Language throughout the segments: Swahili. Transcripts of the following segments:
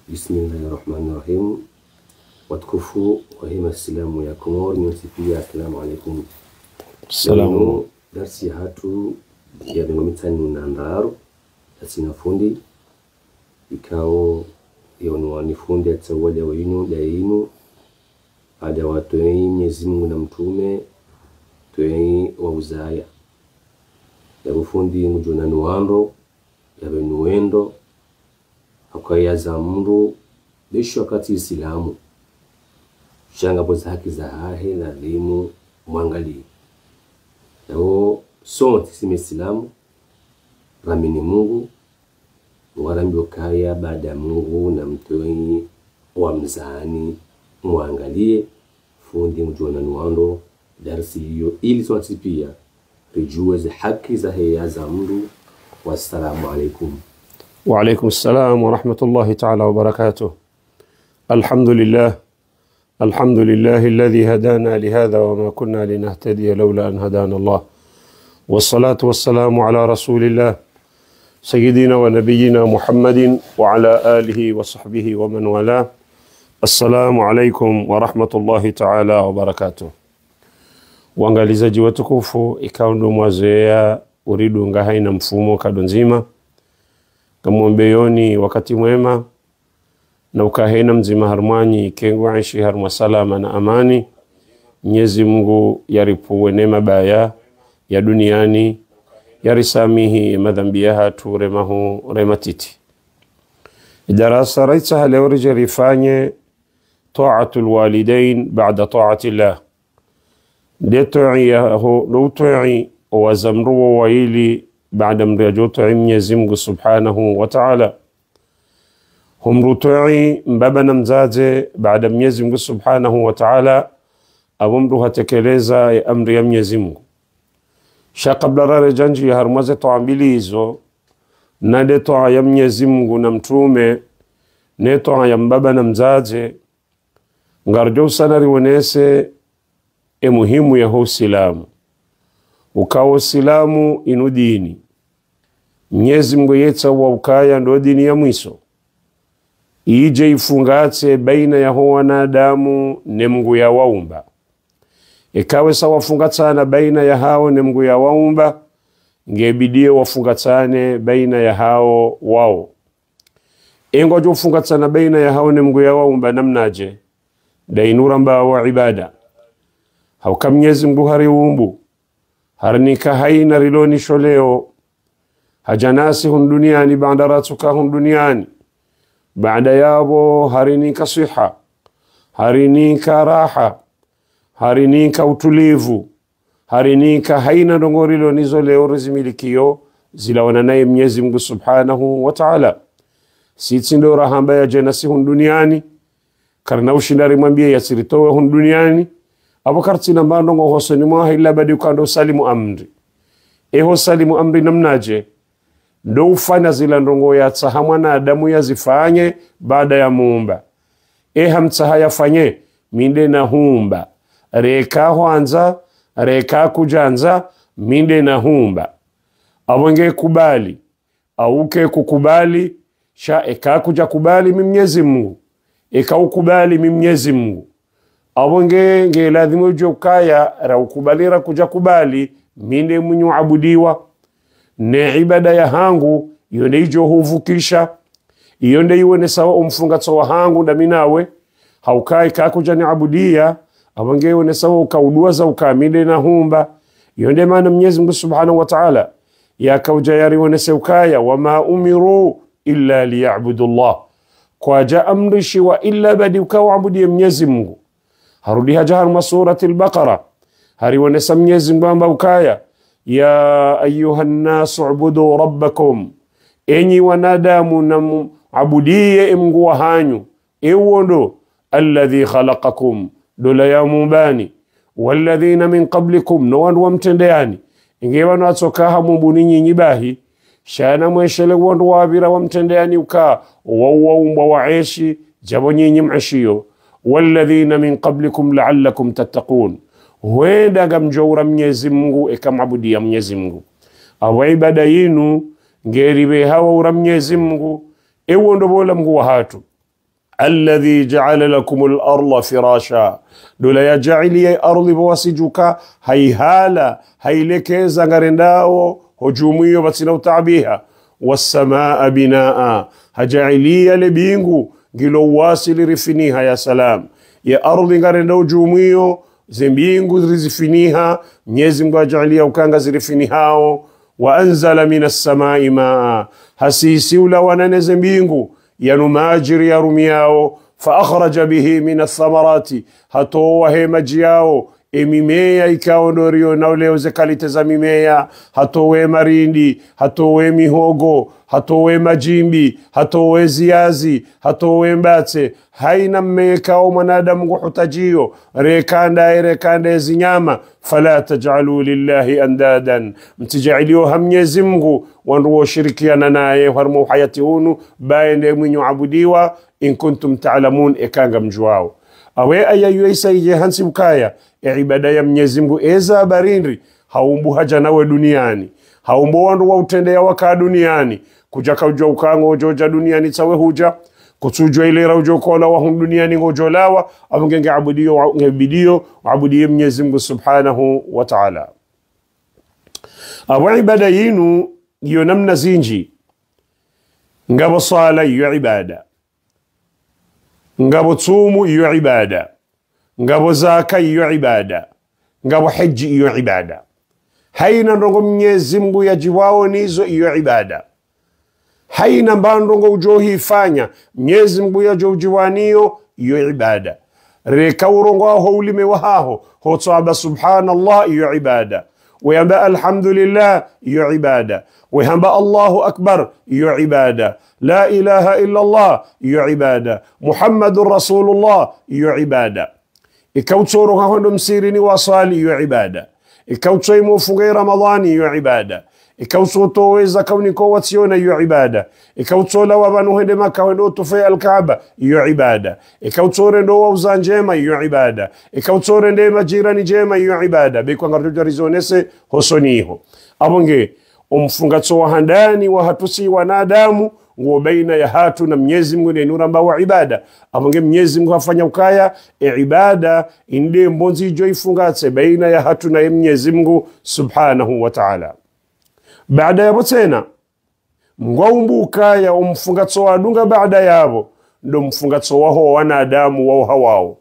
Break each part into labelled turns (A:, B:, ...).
A: Bismillahirrahmanirrahim. Watukufu wa hima islamu ya Komoro nyosifia, assalamu alaikum.
B: Salamu.
A: Darsi hatu ya bengomitani na ndaro asina fundi ikao yonu fundi atawale wa yinu ya yinu ada watoei Mwenyezi Mungu na mtume toei wa uzaya ya ufundi mjuna nuando ya benuendo akaya za mundu desho wakati Islamu changamoto za haki za hahe na elimu mwangali nao sote sisi Islamu ramini Mungu warambi kaya baada ya Mungu na mtoi wa mzani muangalie fundi mjona nuando darsi hiyo ili sote pia rijue za haki za heya za mundu. Wassalamu alaikum.
B: Wa alaikum assalam wa rahmatullahi ta'ala wa barakatuh. Alhamdulillah alladhi hadana lihadha wa ma kunna linahtadiya lawla an hadana Allah. Wassalatu wassalamu ala rasulillah sayyidina wa nabiyyina Muhammadin wa ala alihi wa sahbihi wa man wala. Assalamu alaikum wa rahmatullahi ta'ala wa barakatuh. Waangalizaji watukufu, ikaundu mwazoea uridunga haina mfumo kadonzima kamuombeyoni wakati mwema na ukahena mzima harmani kengu aishi harma salama na amani. Mwenyezi Mungu yaripuwe neema baya ya duniani yarisamihi madhambi ya hatu remahu rematiti. Darasa raitsa haleo rifanye ta'atul walidain ba'da ta'ati Allah. Deto'i yaho luto'i wazamruwa waili baada mriajoto'i Mwenyezi Mungu subhanahu wa ta'ala. Humruto'i mbaba na mzaze baada Mwenyezi Mungu subhanahu wa ta'ala abumru hatekeleza ya amri ya Mwenyezi Mungu. Shaqabla rare janji ya harmaze to'a mbili hizo na deto'a ya Mwenyezi Mungu na mtume neto'a ya mbaba na mzaze ngarjo sana riwonese muhimu ya Uislamu. Ukawa Uislamu inu dini Mwenyezi Mungu yetsa wa ukaya ndo dini ya mwiso ije ifungatse baina ya wanadamu ne Mungu ya waumba. Ikawe sawa fungatsana baina ya hao ne Mungu ya waumba, ngebidie wafungatsane baina ya hao wao. Engo jo fungatsana baina ya hao ne Mungu ya waumba namnaje dainura mba wa ibada. Hauka Mwenyezi Mungu hari umbu harnika haina riloni sholeo hajanasi hun duniani baada ratuka hun duniani baada yabo harinika siha harinika raha harinika utulivu harinika haina dongorilo nizo leo rizimilikio zilawana naye Mwenyezi Mungu subhanahu wa ta'ala. Sitsindo rahamba ya janasi hun duniani karna ushindari mwambie yasiritowe hun duniani abakarti na mbandongo hosoni mwa ila badi ukando salimu amri. Eho salimu amri namnaje ndo ufanya zila ndongo ya tsahamwa na adamu ya zifanye baada ya muumba. Hamtsaha yafanye minde na humba reka huanza reka kujanza minde na humba awenge kubali auke kukubali sha eka kuja kubali Mwenyezi Mungu eka ukubali Mwenyezi Mungu awenge nge lazima uje ukaya ra ukubalira kuja kubali minde munyu abudiwa ne ibada ya hangu yone ijo huvukisha yonde iwene sawa umfungatso wa hangu ndaminawe haukai kakuja ni abudia awenge iwene sawa ukauduaza ukaminde na humba yonde maana Mwenyezi Mungu subhanahu wa ta'ala ya kauja yari wene seukaya wama umiru illa liya'budullah kwa ja amrishi wa illa badi ukawabudie Mwenyezi Mungu. Harudi hajar masurati al-Baqara hari wanesa Mwenyezi Mungu ukaya ya ayuhan nasu ubudu rabbakum enyi wanadamu na abudie Mungu wa hanyu ewondo alladhi khalaqakum dola ya mubani walladhina min qablikum no wandu wamtendeani ingewa no atsokaha mubuni nyinyi bahi shana mweshele wandu wabira wamtendeani uka waumbwa waeshi jabo nyinyi mashio walladhina min qablikum la'allakum tattaqun wenda gamjora Mwenyezi Mungu ekamabudia Mwenyezi Mungu awa ibada yinu ngeribe hawa ura Mwenyezi Mungu ewo ndo bola Mungu wa hatu alladhi ja'ala lakumul arda firasha, dola ya ja'ili ardhi bawasijuka hayhala hailekeza ngarendao hujumuyo batina utabiha, wassamaa binaa hajailia lebingu gilo wasili rifiniha ya salam, ya ardhi ngarendao jumuyo zimbingu rizifiniha Mwenyezi Mungu ajalia ukanga zirifinihao, wa anzala minas samai maa hasisi ula wananeze mbingu yanumajiri ya rumiao, fa akhraja bihi minas thamarati hatowa hemajiao emimea ikao dorio na uleo zekalite za mimea, hatowe marindi, hatowe mihogo, hatowe majimbi, hatowe ziazi, hatowe mbate, haina mmekao mwanadamu nguhutajio rekanda zinyama. Fala taj'alu lillahi andadan, mtijailio Mwenyezi Mungu wanduo shirikiana naye harmu hayati hunu baende mwinyo abudiwa, in kuntum ta'lamun ekanga mjuao. Awe ayayu isa hansi ukaya ibada ya Mwenyezi Mungu eza barindri haumbu haja nawe duniani, haumbu wandu wa utendea waka duniani, kujaka ujwa ukango ujoja duniani tawe huja, kutujwa ilera ujokola wa hum duniani ngojolawa, amungenge abudiyo ngebidiyo abudiyo Mwenyezi Mungu subhanahu wa ta'ala. Awa ibada yinu iyo namna zinji, ngabo sala iyo ibada, ngabo tumu iyo ibada, ngabo zaka iyo ibada, ngabo haji iyo ibada. Haina ndongo Mwenyezi Mungu yajiwao nizo iyo ibada. Haina mbandongo ujohi ifanya Mwenyezi Mungu yajojiwaniyo iyo ibada. Reka urongo aho ulime wahaho hotoaba subhanallah iyo ibada, weyamba alhamdulillah iyo ibada, wehamba Allahu akbar iyo ibada, la ilaha illa Allah iyo ibada, Muhammadur Rasulullah iyo ibada. Ikautsoro hahondo msirini wasali iyo ibada, ikautsoi mufunge Ramadhani iyo ibada, ikautotoweza kauniko wationa iyo ibada, ikautola wabanu hende Maka wendo tufe al-Kaaba iyo ibada, ikautore ndo wauza njema iyo ibada, ikautore nde majirani jema iyo ibada. Biko ngarjoja rizonese hosoniho abonge umfungatso wa handani wa hatusi wanadamu nguo baina ya hatu na Mwenyezi Mungu ni nuramba wa ibada. Abonge Mwenyezi Mungu hafanya ukaya ibada inde mbonzi jo ifungatse baina ya hatu na Mwenyezi Mungu subhanahu wa ta'ala. Baada ya botena mgwaumbu ukaya umfungatso wa dunga baada yabo ndo mfungatso waho wanadamu wao hawao,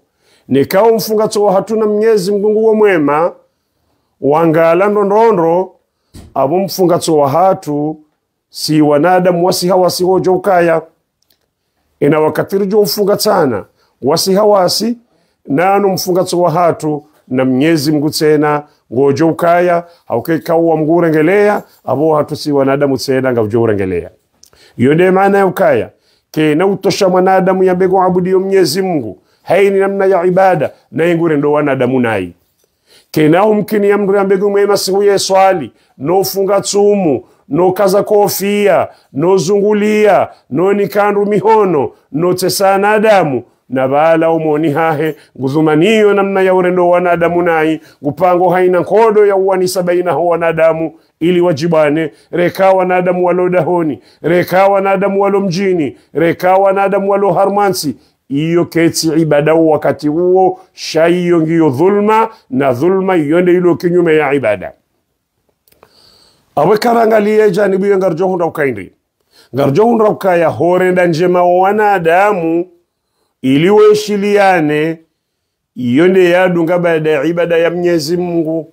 B: nikao mfungatso wa hatu na Mwenyezi Mungu wa mwema wangala ndondondro. Abo mfungatso wa hatu si wanadamu wasi hawasi hojo ukaya, ina wakatiri jo ufungatsana wasi hawasi nanu mfungatso wa hatu na Mwenyezi Mungu tena ngojo ukaya haukeka wa mgurengelea abo hatu si wanadamu tena ngavjo urengelea. Yonde maana ya ukaya kena utosha mwanadamu ya bego abudio Mwenyezi Mungu haini namna ya ibada na ingure ndo wanadamu nai. Kena umkini ya mgure mbegu mwema sihuye swali no funga tsumu no kaza kofia no zungulia no nikandu mihono no tesana adamu na bala umoni hahe nguzumaniyo namna ya urendo wanadamu nai gupango haina kodo ya uwanisa baina ho wanadamu ili wajibane. Reka wanadamu walo dahoni, reka wanadamu walo mjini, reka wanadamu walo harmansi. Iyo keti ibada wakati huo shaiyo ngiyo dhulma, na dhulma yonde ilo kinyume ya ibada. Awe karangalia janibu ya ngarjohun raukaindri. Ngarjohun raukaya horenda njema wanadamu iliwe shiliane yonde ya dunga baada ya ibada ya Mwenyezi Mungu.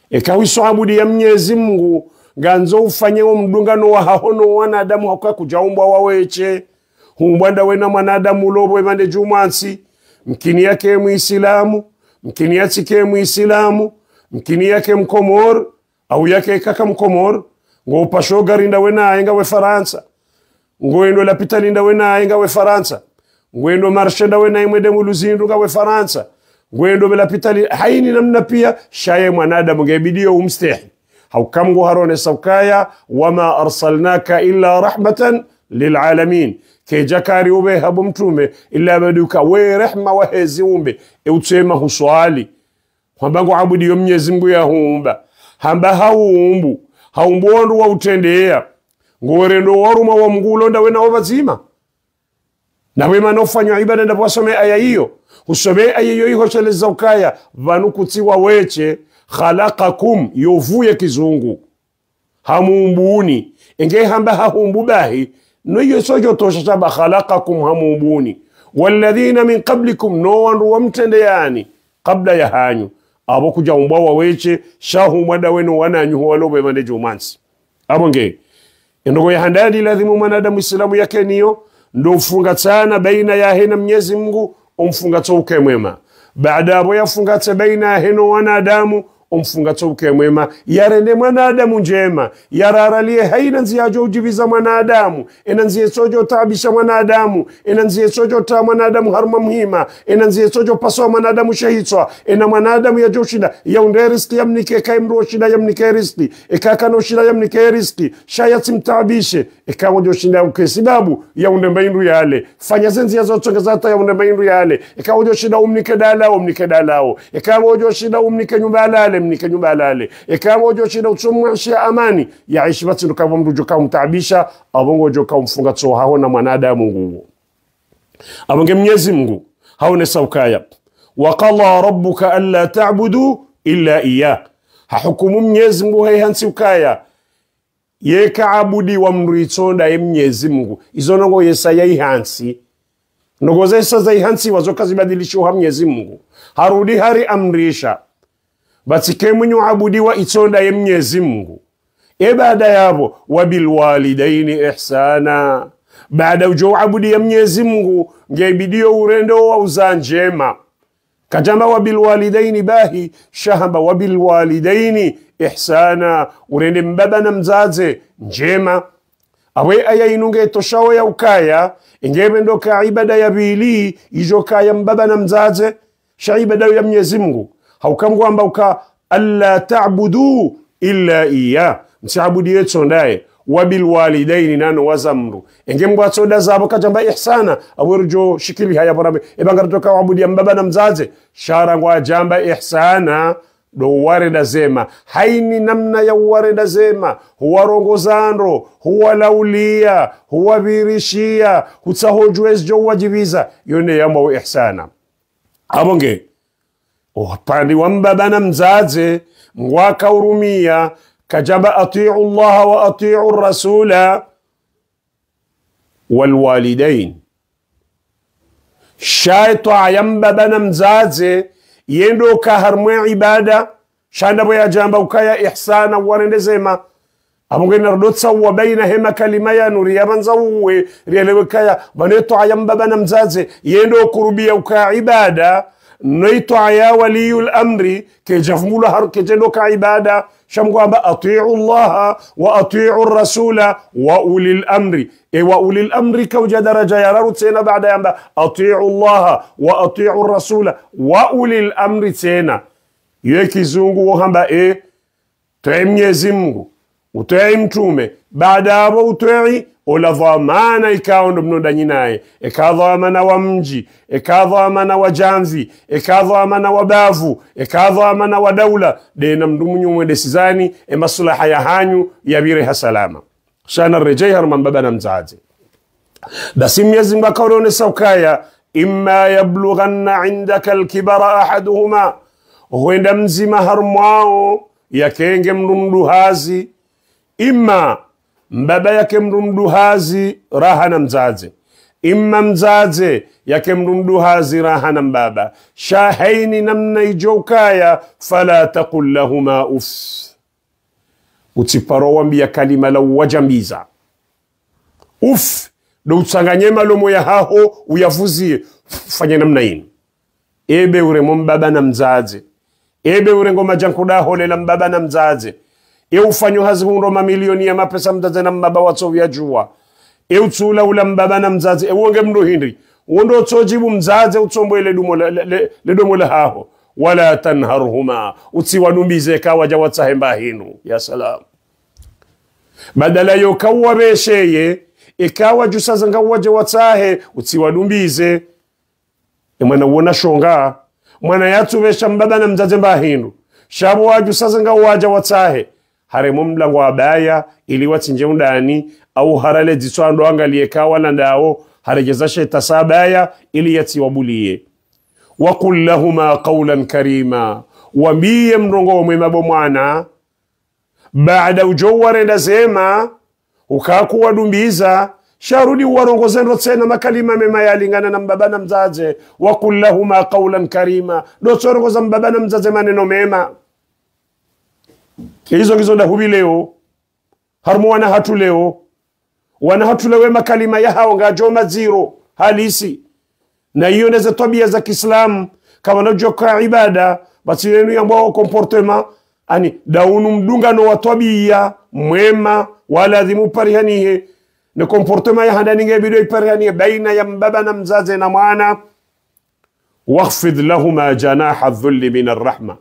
B: Ekawiso abudi ya Mwenyezi Mungu ganzo ufanye mdungano wa hahono wanadamu hakuwa kujaumbwa waweche. Humbwanda wena mwanadamu lobo mande jumansi, mkini yake muislamu, mkini yake muislamu, mkini yake mkomor, au yake kaka mkomor, ngo pasho garinda wena ainga we Faransa, ngoendo lapitalinda wena ainga we Faransa, ngoendo marshenda wena imwede muluzindu nga we Faransa, ngoendo belapitali haini namna pia shaye mwanadamu ngebidio umstehi. Haukamgo harone saukaya wama arsalnaka illa rahmatan lilalamin. Kejakari ube habu mtume illa maduka we rehma wa hezi umbe eutema huswali kwambango abudi yo Mwenyezi Mungu ya humba hamba haumbu haumbondo wa utendea ngorendo waruma wa mgulo nda wena wabazima na wema nofanywa ibada ndapo wasome aya hiyo usome aya hiyo ihosheleza ukaya vanukutiwa weche khalaqakum yovuye kizungu hamumbuni enge hamba hahumbu bahi no yosojo tosha chaba khalaqakum hamumbuni walladhina min qablikum no wanru wamtende yani kabla ya hanyu abo kuja umbawa weche shahu mwada wenu wananyu walobe mande jumansi abonge ndogo ya handadi lazimu mwanadamu islamu yake niyo ndo ufunga sana baina ya hena Mwenyezi Mungu umfunga toke mwema baada abo yafunga baina ya heno wanadamu umfunga toke mwema yarende mwanadamu njema yararalie haina nziajo ujibiza mwanadamu enanzie sojo taabisha mwanadamu enanzie sojo ta mwanadamu harma muhima enanzie sojo paswa mwanadamu shahitwa ena mwanadamu ya joshida ya underisti yamnike kaimro shida yamnike risti ekakano shida yamnike risti shayati mtaabishe ekawo joshida ukesibabu ya undembaindu yale fanya zenzi ya zotongezata ya undembaindu yale ekawo joshida umnike dalao ekawo joshida umnike nyumbala mnike nyumba alale ekawo joshida utsomwashe amani yaishi bati ndokava mrujo ka mtaabisha abongo joka umfunga tso haona mwanadamu nguo abonge Mwenyezi Mungu haone saukaya wa qala rabbuka alla ta'budu illa iyyah hukumu Mwenyezi Mungu hansi ukaya yeka abudi wa mritonda Mwenyezi Mungu izonongo yesaya ihansi nogoze sasa ihansi wazokazibadilisho ha Mwenyezi Mungu harudi hari amrisha batike mwenye abudiwa itonda ye Mwenyezi Mungu baada yabo wabil walidaini ihsana baada ujo abudi ya Mwenyezi Mungu ngebidio urendo wa uzanjema kajamba wabil walidaini bahi shahaba wabil walidaini ihsana urende mbaba na mzaze njema awe aya inunge toshawo ya ukaya ingebe ndoka ibada ya bili ijoka ya mbaba na mzaze shaibada ya Mwenyezi Mungu haukamgu amba uka alla ta'budu illa iya msiabudi yetu ndaye wabil walidaini nano wazamru engembo atsoda zabo kajamba ihsana awurjo shikili haya borabe ebangaratoka wabudi mbaba na mzaze shara ngwa jamba ihsana do wareda zema haini namna ya wareda zema huwarongozandro huwalaulia huwabirishia hutahojwez jo wajibiza yone yambo ihsana abonge pandi wambaba na mzaze mwaka urumia kajaba atiu Allah wa atiu rasula walwalidain shaito ayambaba na mzaze yendo kaharmwe ibada shanda boya jamba ukaya ihsana warendezema abonge nardotsa wa baina hema kalima ya nuri yabanzawe rielewe kaya baneto ayambaba na mzaze yendo kurubia ukaya ibada نيتو عيا ولي الأمر كي جفمولا هركتنو كعبادة شمقوا أطيعوا الله وأطيعوا الرسول وأولي الأمر وأولي الأمر كوجه درجة يرارو تسينا بعد ينبا أطيعوا الله وأطيعوا الرسول وأولي الأمر تسينا يكي زنغو وهنبا تعيم يزمغو وتعيم تومي بعد أبو وتعي ola dhamana ikawa ndo mnonda nyinaye ekadhamana wa mji ekadhamana wa janvi ekadhamana wa bavu ekadhamana wa daula dena mdumunyu mwedesizani maslaha ya hanyu yabire hasalama shana rejea harman baba na mzazi basi Mwenyezi Mungu akaone saukaya imma yablughanna indaka alkibara ahaduhuma huenda mzima harmwao yakenge mdumduhazi imma mbaba yake mdumduhazi raha na mzaze imma mzaze yake mdumduhazi raha na mbaba shahaini namna ijokaya fala taqul lahuma uff utiparo wambia kalima la wajambiza uff do utsanganye malomo ya haho uyavuzie fanya namna hii ebe uremo mbaba na mzaze ebe urengo majankuda holela mbaba na mzaze ufanyo hazihundo mamilioni ya mapesa mzaze na mbaba watso ya jua utsula ula mbaba na mzaze uonge mndo hindi uondo tsojibu mzaze utsombo ile dumo la haho wala tanharhuma utsiwanumbize kawaja watsahemba hinu ya salam badala yokawa besheye ikawa jusaza ngawaje watsahe utsiwanumbize mwana uona shonga mwana yatubesha mbaba na mzaze mba hinu shabu waju saza ngawaja watsahe haremo mlango wa baya ili watsinje undani au harale jitswando angalie kawa na ndao harejeza sheta sabaya ili yatiwabulie. Wa qul lahuma qawlan karima, wambie mrongo mwema bomwana baada ujoware ndasema ukakuwa dumbiza sharudi warongozenro tsena makalima mema yalingana na mbaba na mzaze. Wa qul lahuma qawlan karima, do tsorongoza mbaba na mzaze maneno mema. Hizo nda hubi leo harmu wana hatu leo wana hatu lewe makalima ya hao ngajoma zero halisi. Na hiyo neze tabia za Kiislamu kama najoka ibada basi yenu yambao comportement ani daunu mdungano wa tabia mwema wala adhimu parihanihe ne comportement ya handani ngebido iparihanihe baina ya mbaba na mzaze na mwana. Wakhfid lahuma janaha dhulli min arrahma,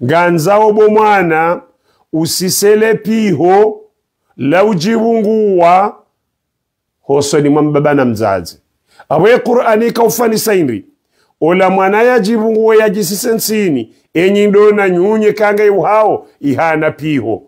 B: ganzao bomwana usisele piho la ujibunguwa hosoni mbaba na mzaze. Awe Qur'ani kaufani sainri ola mwana ya jibunguwa ya jisisensini enyindo na nyunye kanga yuhao ihana piho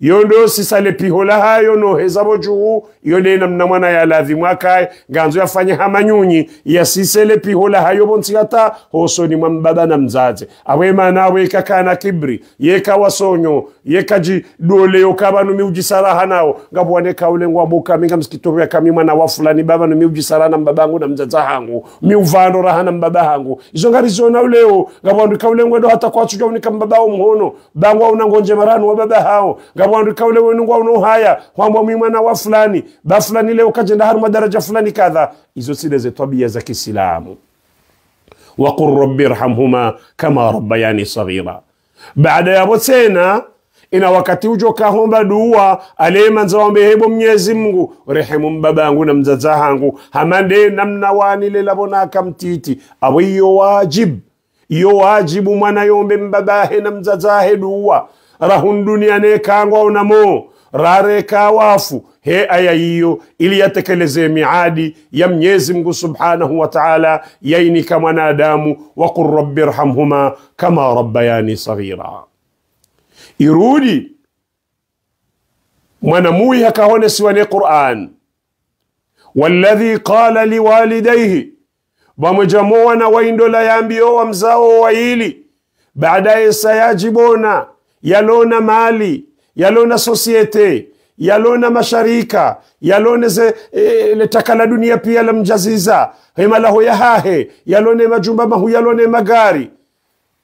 B: yondo sisale piho la hayo no hezabo juu yonde na mwana ya lazimwa kai ganzo yafanye hamanyunyi ya sisele piho la hayo bonsigata hosoni mbaba na mzaze. Awe manawe kakana kibri yeka wasonyo yeka ji dole yokabanu miujisaraha nao ngabwane kaule ngwabuka minga msikitoru ya kamima na wafulani baba no miujisaraha na mbabangu na mzaza hangu miuvando raha na mbaba hangu izo ngari zona uleo ngabwane kaule ngwedo hata kwa chuja unika mbabao mhono bangwa unangonje maranu wa baba hao ngabwane kaule wenungwa uno haya kwamba mwana wa fulani ba fulani leo kajenda haru madaraja fulani kadha. Izo sile ze tabia za Kiislamu. Wa qur rabbi irhamhuma kama rabbayani saghira, baada ya botena ina wakati ujo kahomba dua alema nzaombe hebo Mwenyezi Mungu rehemu mbabangu na mzaza hangu hamande namna wani lelabona kamtiti. Awiyo wajibu mwana yombe mbabahe na mzazahe dua rahun dunia ne kangwa unamo rare kawafu he aya hiyo ili yatekeleze miadi ya Mwenyezi Mungu Subhanahu wa Ta'ala yaini kama wanadamu. Wa qur rabbi irhamhuma kama rabbayani saghira, irudi mwana mui hakahone siwane Qur'an. Walladhi qala liwalidayhi, bamujamoa na waindola yambio wa mzao wa hili baadaye sayajibona yalona mali yalona societe yalona masharika yalone ze letakala dunia pia la mjaziza hema laho ya hahe yalone majumba mahu yalone magari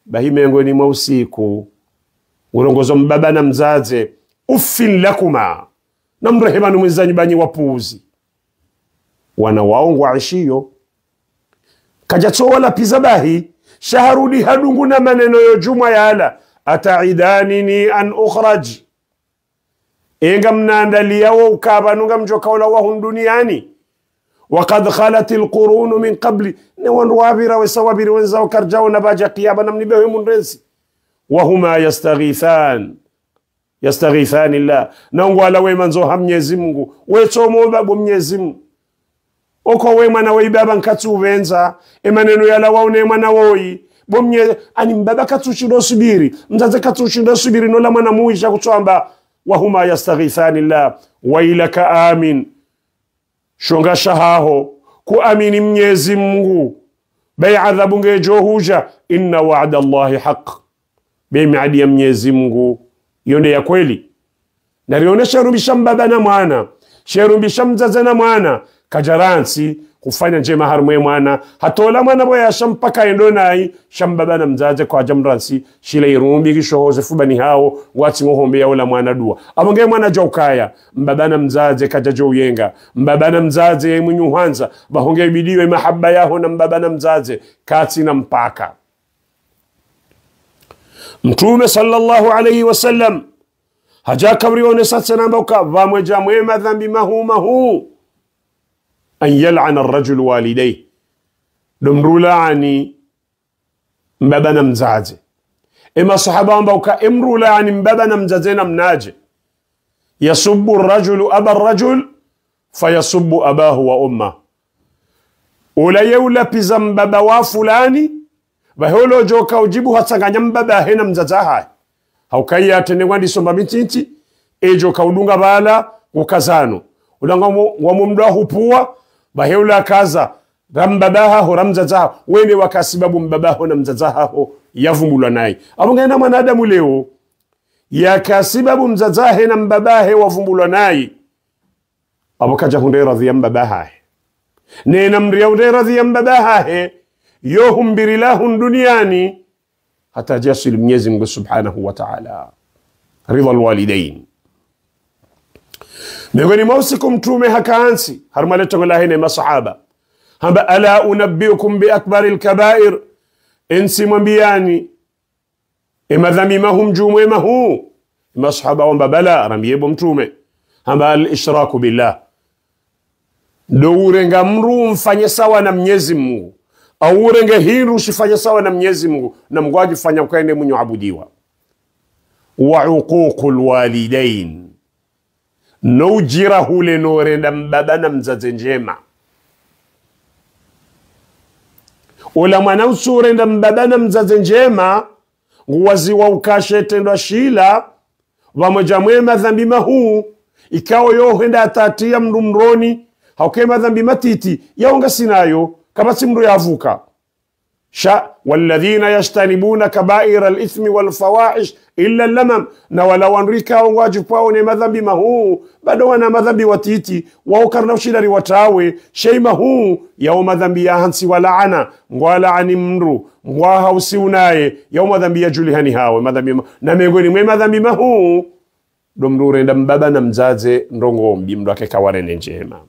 B: bahimengo ni mausiku urongozo mbaba na mzaze uffin lakuma na mrehemanu mwenzanyi banyi wapuzi wana waongo aishiyo kajato wala pizabahi shaharudi hadungu na maneno yo juma yala ataidanini an ukhraj enga mnaandalia wa ukabanunga mjoka wala wahum duniani وقد خلت القرون من قبل نوان وابرا وسوابر وانزاو كرجاو نباجا قيابا نمنبه من رزي وهما يستغيثان الله نوان ويمنزو هم يزمغو ويتومو بابو ميزم oko wemana weibaba nkatu venza emaneno yala waone mwana woi bomye ani mbaba katuchindo subiri mzaze katuchindo subiri no la mwana muisha kutwamba wahuma yastaghithani Allah wa ilaka amin shonga shahaho kuamini Mwenyezi Mungu bai adhabu ngejohuja inna wa'da Allahi haq bai miadi ya Mwenyezi Mungu yonde ya kweli na rionesha rumbisha mbaba na mwana sherumbisha mzaze na mwana kajaransi kufanya njema harumwe mwana hatola mwana boya shampaka endonai shambaba na mzaze kwa jamransi shila irumbi gishohoze fubani hao wati ngohombe ya ula mwana dua abonge mwana jokaya mbaba na mzaze kajajo uyenga mbaba na mzaze munyuhanza bahonge bidiwe mahaba yaho na mbaba na mzaze kati na mpaka. Mtume sallallahu alayhi wasallam haja kabri onesatsa namboka vamweja mwema dhambi mahu أن يلعن الرجل والديه دمرولاني مبابنا مزاجي إما صحابان بوكا امرولاني مبابنا مزاجينا مناجي يسب الرجل أبا الرجل فيسب أباه وأمه ولا يولا بزم بابا وفلاني وهولو جوكا وجيبوها تساقا نمبابا هنا مزاجاها هاو كياتني واني سمبا بنتينتي ejo kaudunga bala ukazano ulanga wamumda hupua baheula kaza rambabaha ho ramzazaha wene wakasibabu mbabaho na mzazaha ho yavumbulwa naye abungena mwanadamu leo yakasibabu mzazahe na mbabahe wavumbulwa naye abukaja hunde radhiya mbabaha nena mriya hunde radhiya mbabaha yohumbirilahu duniani hata jasil Mwenyezi Mungu Subhanahu wa Ta'ala ridha alwalidain. Miongoni mwa usiku Mtume hakaansi harmaleta ngolahine masahaba hamba ala unabbiukum bi akbaril kabair ensi mwambiani madhambi mahum jumwema huu masahaba wamba bala rambiyebo Mtume hamba al-ishraku billah ndo urenga mru mfanye sawa na Mwenyezi Mungu au urenge hiru shifanye sawa na Mwenyezi Mungu na Mungu ajifanya kwende mwenye abudiwa wa uququl walidain no ujira hule no renda mbaba na mzazi njema ula mwana usurenda mbaba na mzazi njema nguwazi wa ukashe tendo shila wamoja mwema dhambi mahu ikao yohenda atatia mru mroni haukema dhambi matiti yaonga sinayo kama simru yavuka sha walladhina yashtanibuna kaba'ira al-ithmi wal-fawahish illa al-lamam na wala wanrika wajibu wao ni madhambi mahu bado wana madhambi watiti wao karna ushidari watawe shayma huu yao madhambi ya hansi walaana ngwala ani mru ngwaha usiunaye yao madhambi ya julihani hawe madhambi na miongoni mwa madhambi mahu domru renda mbaba na mzaze ndongo mbi wake kawarene njema.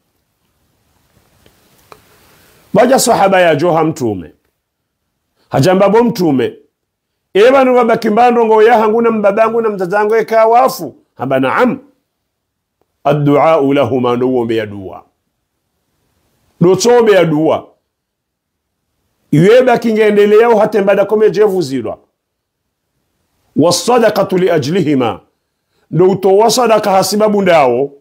B: Baja sahaba ya joha Mtume hajambabo Mtume eba nuwaba kimbandongo ya hanguna mbabangu na mzazangu eka wafu hamba naam ad-du'a lahuma nuwombe ya dua dotobe ya dua iweba kingendelea hatembada kome jevu zilwa wasadaqatu li ajlihima ndo utowa sadaka hasibabu ndao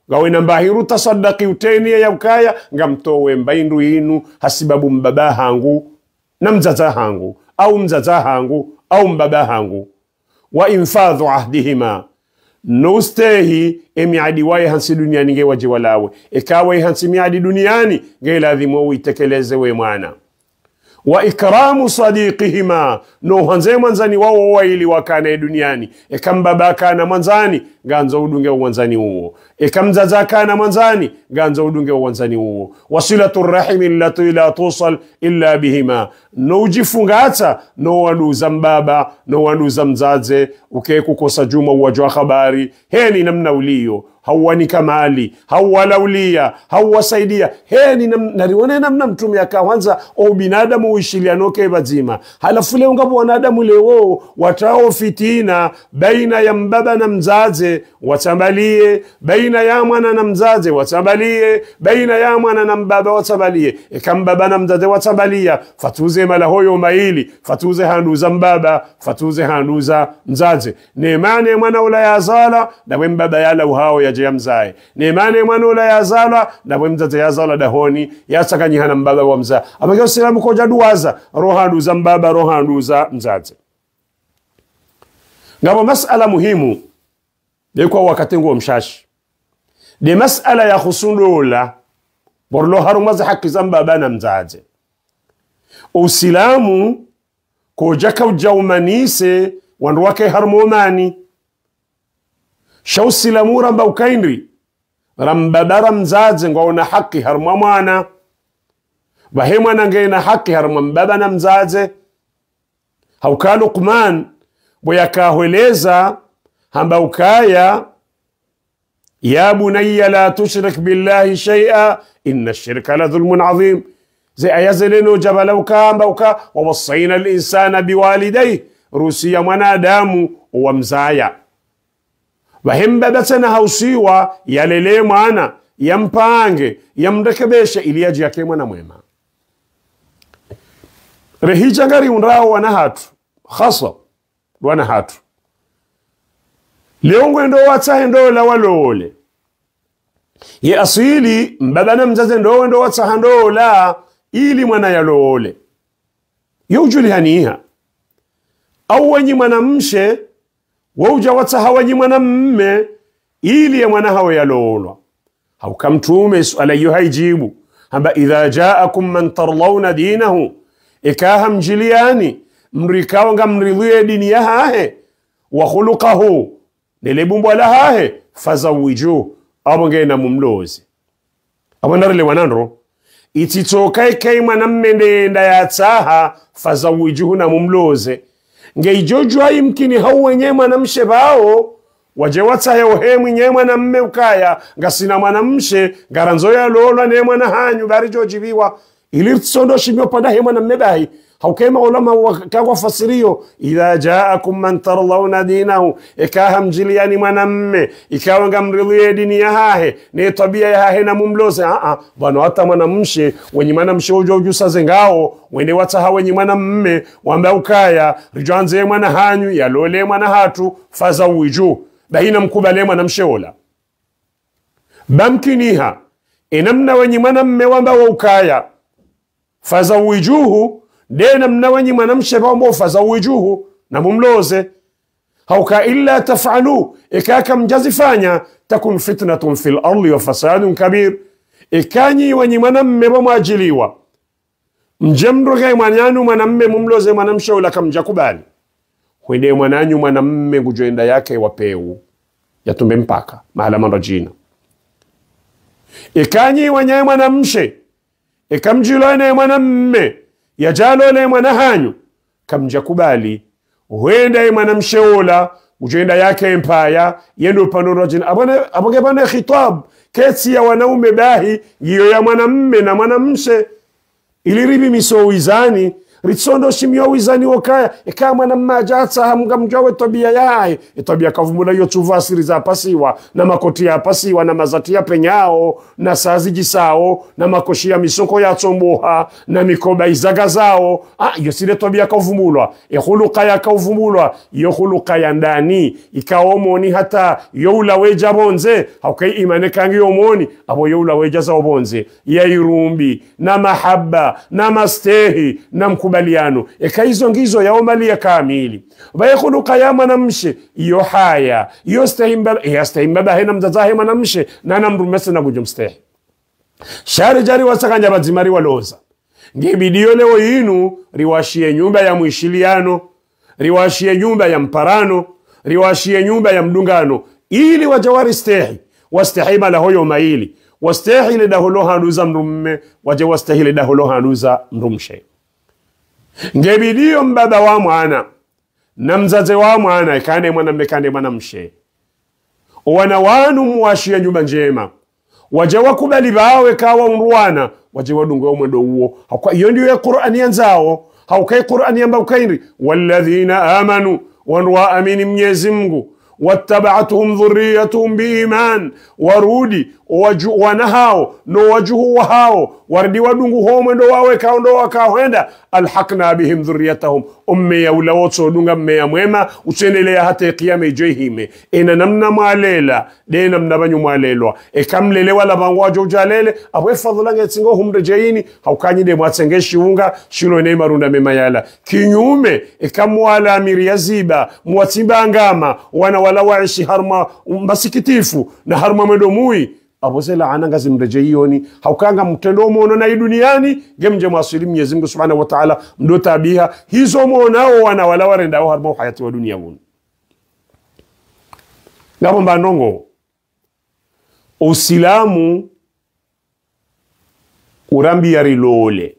B: gawe nambahiru tasaddaqi uteni ya ukaya ngamtowe mbaindu inu hasibabu mbaba hangu na mzaza hangu au mzaza hangu au mbaba hangu wa infadhu ahdihima nustehi emiadi wae hansi duniani nge waji walawe ikawe hansi miadi duniani nge lazima uitekeleze we mwana wa ikramu sadiqihima no hanze mwanzani wao waili wakane duniani ekambaba kana mwanzani ganzo udunge mwanzani huo ekamzaza kana mwanzani ganzo udunge mwanzani huo wasilatu rahimi allati la tusal illa bihima no ujifungata no wanuza mbaba no wanuza mzaze ukekukosa juma wajua habari heni namna ulio hawani kamali hawalaulia hawasaidia heni narione namna Mtume akaanza o binadamu uishilianoke bazima halafu leo ngapo wanadamu leo watao fitina baina ya mbaba na mzaze watambalie baina ya mwana na mzaze watambalie baina ya mwana na mbaba watambalie ekambaba na mzaze watambalia fatuze mala hoyo maili fatuze handuza mbaba fatuze handuza mzaze nemane mwana ula yazala na mbaba yala uhao ya mzae nemane mwana ula yazala na mzaze yazala dahoni yasakanyihana mbaba wa mza abagyo silamu koja duwaza rohanduza mbaba rohanduza mzaze ngabo masala muhimu dekwa wakati ngo mshashi de masala ya khusundula borlo harumaza haki za mbaba na mzaze usilamu kojaka ujaumanise wandu wake harmomani shausilamu ramba ukaindri rambabara mzaze ngwaona haki harma mwana bahemwa nangena haki harma mbaba na mzaze hauka Luqman boyakahweleza hamba ukaya ya bunayya la tushrik billahi shay'a inna ash-shirka la dhulmun 'azim zai ayazeleno jabalauka hamba uka wa wasaina al-insana biwalidayhi rusiya mwanadamu wa mzaya bahemba batana hausiwa yalele mwana yampange yamrekebeshe ili aje yake mwana mwema rehija ngari unrao wana hatu khasa wana hatu leo ngwendo wata ndo la walole ye asili mbaba na mzaze ndo wata ndo la ili mwana yalole yujuli haniha au wenyi mwanamshe wauja wata hawanyi mwanamme ili ya mwana hawe yalolwa haukamtume suala hiyo haijibu hamba idha jaakum man tarlawna dinahu ikaha mjiliani mrikawa nga mridhie dini ya hahe wa khuluqahu nilebumbo la hahe fazawiju abongena mumlozi abonarele wanandro ititokai kai mwanamme ndenda ya tsaha fazawijuhu na mumloze ngeijojwa imkini hau wenye mwanamshe bao waje watsahe ohemwi nye mwanamme ukaya ngasina mwanamshe garanzo ya lolwa ne mwana hanyu bari jojibiwa ili tsondo shimyo pada he mwanamme bahi haukema ulama wakagwa fasirio idha jaakum man tarlawna dinahu ikaha mjiliani mwanamme ikawa ngamridhie dini ya hahe ne tabia ya hahe na mumloze bwana hata mwanamshe wenye mwanamshe ujo saze ngao wende wataha wenye mwanamme wamba ukaya rijanze mwana hanyu yalole mwana hatu fazawiju baina mkubale mwanamshe ola bamkiniha enamna wenye mwanamme wamba ukaya fazawijuhu dena mnawanyi mwanamshe bambo fazawijuhu na mumloze hauka illa taf'alu ikaka mjazifanya takun fitnatun fil ardi wa fasadun kabir ikanyi wanyi mwanamme bamwajiliwa mjemroga mwanyanyu mwanamme mumloze mwanamshe ula kamjakubali wende mwananyu mwanamme kujoenda yake wapeu yatumbe mpaka mahala manrajina ikanyi wanyi mwanamshe ikamjilone mwanamme yajalo le mwanahanyu kamjakubali huenda mwanamsheola ujenda yake empaya yendo panorojina abonge bana khitab kesi ya wanaume bahi hiyo ya mwanamme na mwanamshe iliribi misowizani ritsondo shimyo wizani wakaya kama na majatsa hamgamjawe tabia yae tabia kavumula yo tuvasiri za pasiwa na makoti ya pasiwa na mazati ya penyao na sazi jisao na makoshi ya misoko ya tsomboha na mikoba izaga zao yo sile tabia kavumulwa khuluqa ya kavumulwa yo khuluqa ya ndani ikaomoni hata yo ulaweja bonze haukai imane kangi omoni abo yo ulaweja za bonze ya irumbi na mahaba na mastehi na makubaliano hizo ngizo ya omali ya kamili baykhuluqa ya mwanamshe iyo haya iyo stahimba hena mzazahe mwanamshe na namrumese na kujumstehi shari jari wasakanja bazimari waloza ngebidio leo yinu riwashie nyumba ya muishiliano riwashie nyumba ya mparano riwashie nyumba ya mdungano ili wajawari stehi wastahima la hoyo maili wastahili daholo hanuza mrumme waje wastahili daholo hanuza mrumshe ngebidio mbaba wa mwana na mzaze wa mwana kane mwana mekane mwanamshe wana wanu muwashia nyumba njema waje wakubali bawe kawa mruana waje wadungo mwendo huo hiyo ndio ya Qur'ani yanzao haukai Qur'ani yamba ukairi walladhina amanu wanwa amini Mwenyezi Mungu wattaba'atuhum dhurriyyatuhum biiman warudi wanahao no wajuhu wahao wardi wadungu homo ndo wawe kaundo wakahenda alhaqna bihim dhurriyyatahum ummi yaulawotso dunga meya mwema usendelea hata kiyama ijoihime ina namna mwalela de namna banyu mwalelwa kamlele wala bangwajo jalele abwe fadhula ngetsingo humrejeini haukanyi de mwatsengeshi unga shilo ne marunda mema yala kinyume kamwala miriyaziba mwatsimba ngama wana wala waishi harma masikitifu na harma mdomui abosela ananga zimrejeioni haukanga mtendo mono na duniani gemje mwasili Mwenyezi Mungu Subhanahu wa Ta'ala ndo tabiha hizo monao wana wala warendao harma hayati wa dunia wunu ngabo mbandongo usilamu urambi ya rilole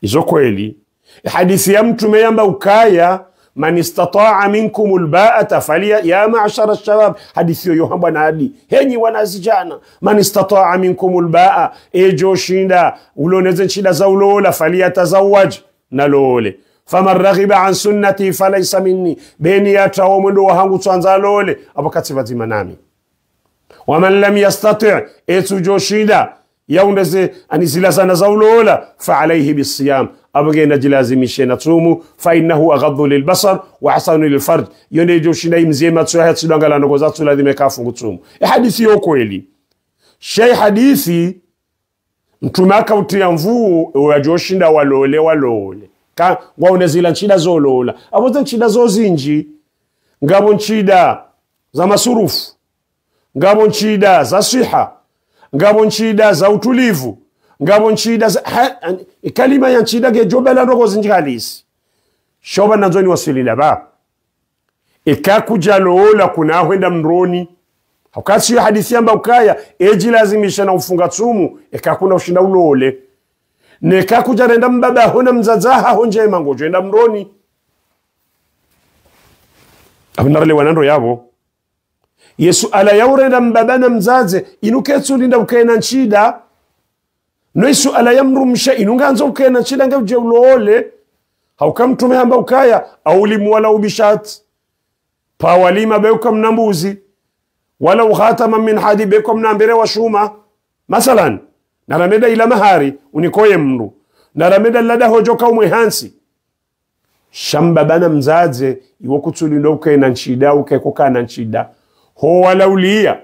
B: izo kweli hadithi ya mtume yamba ukaya man istata'a minkum alba'ata faliya ya ma'shara ash-shabab hadithi yo hamba na hadi henyi wanazijana man istata'a minkum alba'a ejo shinda uloneze shida za ulola faliyatazawaj nalole faman raghiba an sunnati falaysa minni beni yatawo mwendo wangu tsanza lole abakati vazima nami waman lam yastati' ejo shinda yaundeze anizila sana za ulola fa alayhi bisiyam abagena jilazimishe natumu fa innahu aghaddu lilbasar wa ahsanu lilfarj yone joshina imzema tsoya tsidangala nogoza tsulazime kafungu tumu hadithi yo kweli shay hadithi mtumaka utia mvuu wa joshinda walole ka waonezila nchida zolola aboza nchida zozinji ngabo nchida za masurufu ngabo nchida za siha, ngabo nchida za utulivu, ngabo nchida za kalima ya nchida ge jobala rogo zinjihalisi shoba nanzoni wasilila ba ikakuja loola kuna huenda mroni hakati hiyo hadithi amba ukaya eji lazimisha na ufunga tsumu ikakuna ushinda ulole nekakuja renda mbaba hona mzazaha honje mangojo enda mroni abinarale wanando yabo Yesu ala yaurenda mbabana mzaze inuketsu linda ukena nchida no Yesu ala yamrumsha inunganza ukena nchida ngavje ulole haukamtume amba ukaya aulimu wala ubishat pa walima beuka mnambuzi wala ukhatama min hadi beuka mnambere wa shuma masalan narameda ila mahari unikoye mndu narameda lada hojoka umwehansi shamba bana mzaze iwo kutsulindo ukena nchida ukekoka na nchida ho walaulia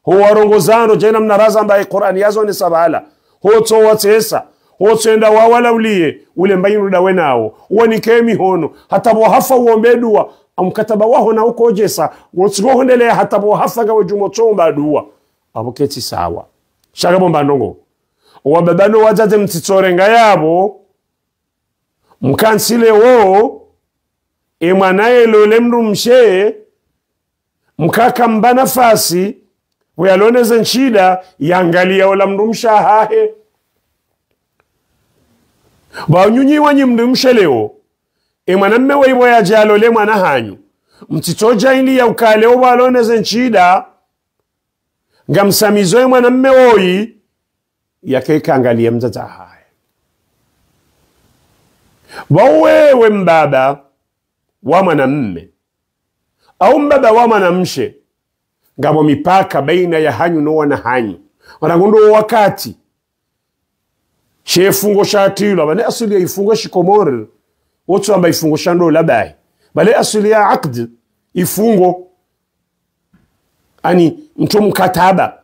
B: ho warongozano jena mnaraza ambaye Qur'an yazo ni sabala ho towatesa ho tsenda wa walaulie ule mbayinu dawe nao woni kemi hono hata bo hafa uombedua amkataba waho na uko jesa wotsigo hondelea hata bo hafa ga wajumo chomba dua aboketi sawa shaga bomba ndongo wababano wajaze mtitsorenga yabo mkansile wo emwanaye lole mrumshe mkaka mba nafasi uyaloneza nchida yangalia wala mrumsha hahe baunyunyi wanyi mrumshe leo mwanamme weibo ya jalole mwana hanyu mtitoja ili ya ukaleo waloneza nchida ngamsamizoe mwanamme woi yakeka angalia mzaza hahe wawewe mbaba wa mwanamme au mbaba wa mwanamshe ngabo mipaka baina ya hanyu no wana hanyu wanagundo wakati chefungo shatilo bale asili ya ifungo shikomore wotu amba ifungo shando labai bale asili ya aqd ifungo ani mtu mkataba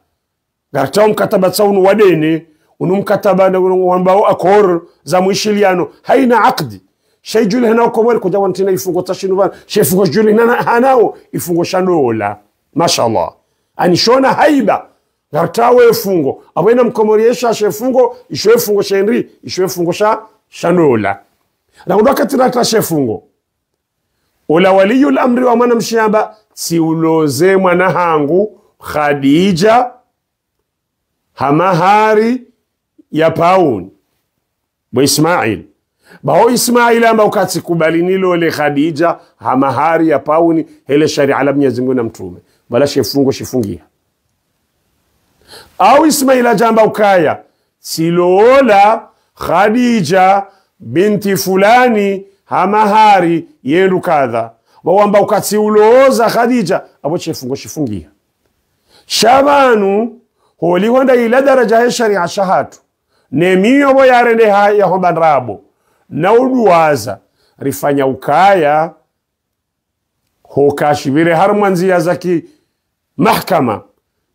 B: garta mkataba tsaunu wadene unu mkataba wambao akor za mwishiliano haina aqd shay juli hana komore kuja wantina ifungo tashinu bana shefungo juli hana hanao ifungo shandola mashallah ani shona haiba gartawe ifungo abwena mkomoriesha shefungo ishwe fungo shenri ishwe fungo shandola na wakati rata shefungo ola waliyul amri wa mwana mshamba si uloze mwana hangu Khadija hamahari ya pauni bo Ismail bao Ismail amba ukati kubali nilo le Khadija hamahari ya pauni hele sharia ala Mwenyezi Mungu na mtume bala shefungo shifungia au Ismail jamba ukaya silola Khadija binti fulani hamahari yendu kadha wamba ukati uloza Khadija abo shefungo shifungia shabanu holi honda ila daraja ya sharia shahatu nemiyo bo yarende ya hombanrabo na uduwaza rifanya ukaya hokashibire harmanzia zaki mahkama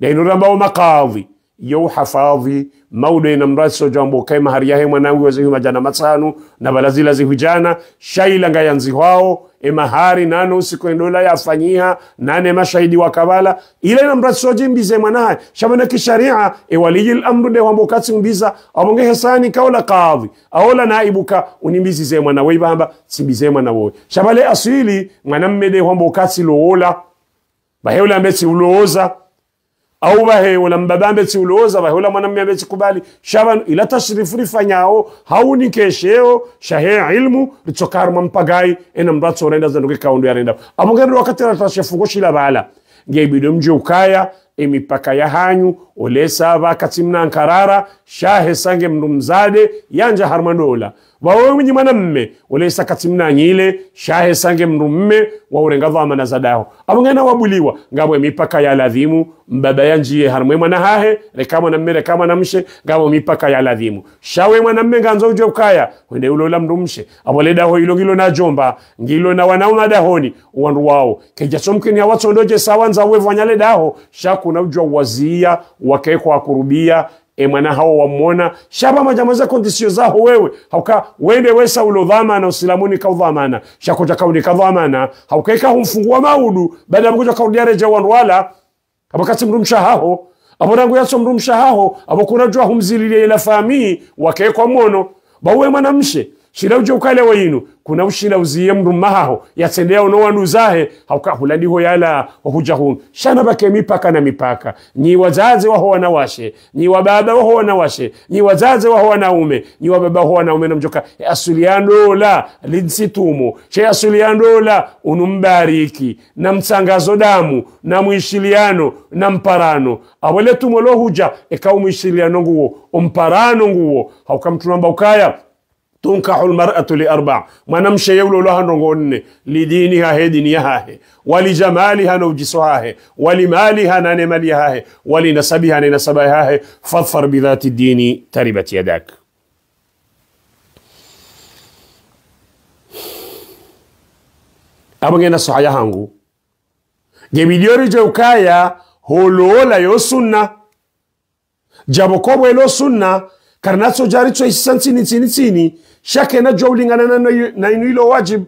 B: yainuramba wa makadhi yo hafadhi maudo ina mraso jambo kaima hariyahe mwanangu wazihu majana matsanu na balazila zihujana shaila nga yanzi hao mahari nano usiku endola ya fanyiha nane mashahidi wakabala ile na mraso jimbize mwanahe shabana kisharia waliyil amru de wambo katsi mbiza amonge hesani kaula kadhi aola naibuka unimbizi ze mwana weibamba simbize mwana woy shabale asili mwanamme de wambo katsi loola baheula mbetsi ulooza au bahe wala mbabambe ti uloza bahe wala mwanamme ambe kubali shaban ila tashrifu rifanyao hauni kesheo shahe ilmu litokar mampagai ena mbatso renda zanduke kaundu ya renda amongero wakati ratashefungo shila bala ngebido mje ukaya emipaka ya hanyu olesa bakatimna nkarara shahe sange mnumzade yanja harmandola wawe mwenye mwanamme olesa katimna nyile shahe sange mnumme wa urenga dhamana zadaho abongena wabuliwa ngabo emipaka ya ladhimu mbaba yanjiye harmwe mwanahahe rekama na mmere kama namshe ngabo mipaka ya ladhimu shawe mwanamme nganzo uje ukaya wende ulola mrumshe aboleda ho ilo ngilo na jomba ngilo na wanauna dahoni wandu wao keja somkini ya watu ndoje sawanza wevu wanyale daho shaku na ujwa wazia wakeko akurubia mwana hao wamona shaba majamaza kondisio zaho wewe hauka wende wesa ulo dhamana usilamuni ka dhamana shakoja kauni ka dhamana haukaika humfungua maudu baada mkuja kaudiare jawan wala abakati mrumshahaho aborangu yaso mrumshahaho abokunajwa humzililie ila fami wake kwa mono bawe mwanamshe shira uje ukale wayinu kuna ushira uziye mrumahaho yatendea unowanuzahe hauka huladiho yala hujahun shana bake mipaka na mipaka ni wazazi waho wanawashe ni wababa waho wanawashe ni wazazi waho wanaume ni wababa waho wanaume na mjoka asuliando la lidsitumo she asuliando la unumbariki na msangazo damu na muishiliano na mparano awele tumolo huja eka muishiliano nguo umparano nguo hauka mtunamba ukaya تنكح المرأة لأربع ما نمشي يولو لها نغن لدينها هدينيها ولجمالها نوجسها ولمالها ننمليها ولنسبها ننسبها فاظفر بذات الدين تربت يداك أبغي نصحيا هانغو جبيديوري جوكايا هولولا يو سنة جابوكوبو يلو سنة karnaso jari cho isantsini tsini shake na jowlingana na ilo wajib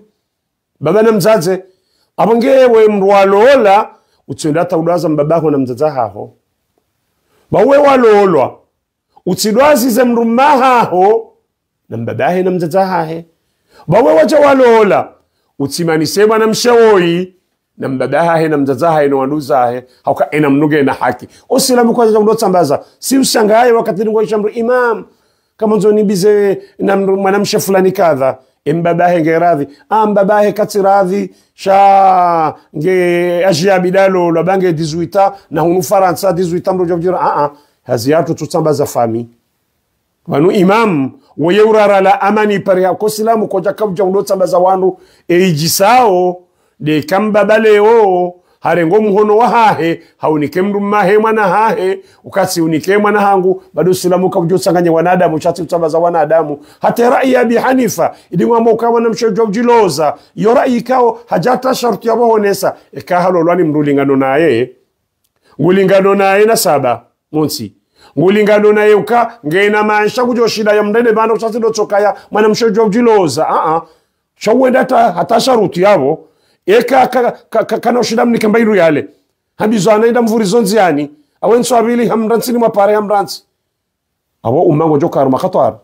B: baba na mzaze abangewe mrwalola utsindata udaza mbabako na mzaza haho bawe walolwa utsidwazi ze mrumaha ho na mbabahe na mzaza hahe bawe waja walola utsimanise bwana mshawoi na mbabahe na mzaza hahe na wanuzahe hauka ena mnuge na haki osilamu kwa jambo tsambaza si ushangaye wakati ngo shamru imam kama nzoni bize na mwanamshe fulani kadha mbabahe ngeradhi mbabahe katiradhi sha nge ajia bidalo la bange 18 na hunu faransa 18 mrojo jira haziatu tutsambaza fami wanu imam wayurara la amani pari ko silamu ko jakabja ndo tsambaza wanu ejisao de kamba baleo harengo muhono wa hahe haunike mrumahe mwana hahe ukasi unike mwana hangu bado silamu kabujusanganya wanadamu chati utabaza wanadamu hata rai ya Abi Hanifa idingwa ukawa na mshojo ujiloza yo rai kao hajata sharti ya bohonesa ikahalo lwani mrulingano naye ngulingano naye na saba monsi ngulingano naye uka ngena maisha kujoshida ya mndene bana uchati dotokaya mwana mshojo ujiloza shawenda hata sharuti yabo eka kana ushidam nikambairu yale habizo anaenda mvurizo nziani awenso abili hamransini mapare hamransi awo umango jokaru makhatwar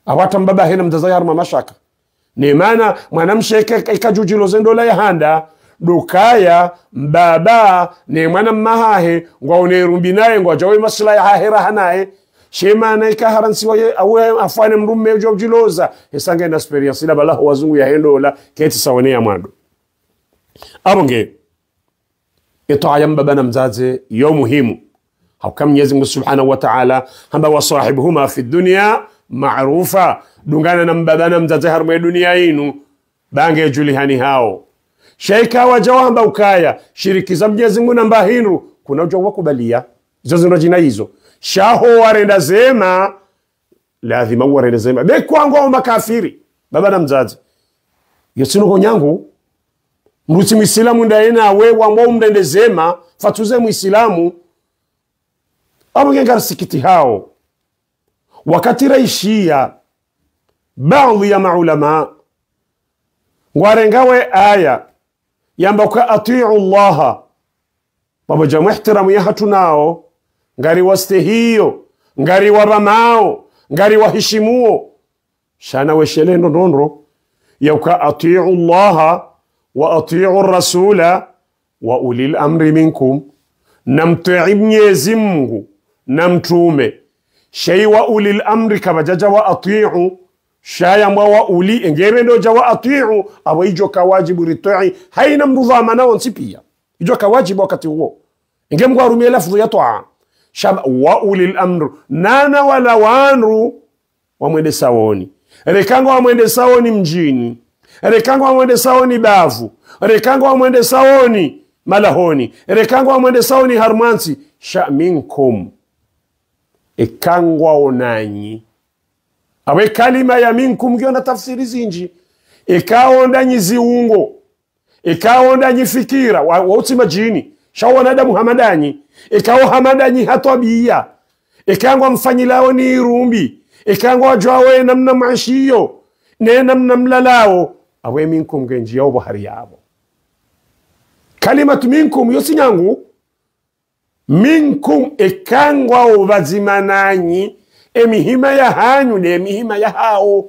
B: awata mbaba hena mdazayar mamashaka ni maana mwanamsheke ikajujilo zendo la yahanda dukaya mbaba ni mwana mahahe ngwaone rumbi naye ngwajawe masla ya hahira hanaye shema na ikaharansi wa awe afane mrume jojiloza esange na experience ila bala wazungu ya hendola keti sawane ya mwando abonge itoaya mbaba na mzaze yo muhimu hakam Mwenyezi Mungu Subhanahu wa Ta'ala hamba wasahibuhuma fi dunya ma'rufa dungana na mbaba na mzaze harmo dunia inu bange julihani hao sheika wajawamba ukaya shiriki za Mwenyezi Mungu namba hinu kuna ujo wakubalia hizo zinajina hizo shaho warenda zema lazima warenda zema be kwangu makafiri baba na mzazi yosino honyangu mruti muislamu ndaena wewe ambao mndende zema fatuze muislamu abagenga sikiti hao wakati raishia baadhi ya maulama warengawe aya yamba kwa atiu Allah baba jamu ihtiramu ya hatunao ngari wastehiyo ngari waramao ngari wahishimuo shana weshelendo ndondro yauka atiu Allah wa atiu rasula wa ulil amri minkum namtu'i Mwenyezi Mungu na mtume shay wa ulil amri kabajaja wa atiu shaya mwa wa uli ngebe ndo jawa atiu awijo kawajibu ritoi haina mdhama nao nsipia ijo kawajibu wakati huo ngem kwa rumia lafdhu ya toa shab wa ulil amr nana wala wanru wa mwende sawoni rekango wa mwende sawoni mjini rekango wa mwende sawoni bavu rekango wa mwende sawoni malahoni rekango wa mwende sawoni harmansi sha minkum ikangwa onanyi awe kalima ya minkum gyo na tafsiri zinji ikaonda nyiziungo ikaonda nyifikira wa utima jini shawana adamu hamadanyi ikawo hamadanyi hatwabia ikangwa mfanyilao ni irumbi ikangwa jwawe namna maashiyo ne namna mlalao awe minkum genji yao bahari yabo kalimatu minkum yosinyangu minkum ekangwa uvazimananyi emihima ya hanyu ne emihima ya hao,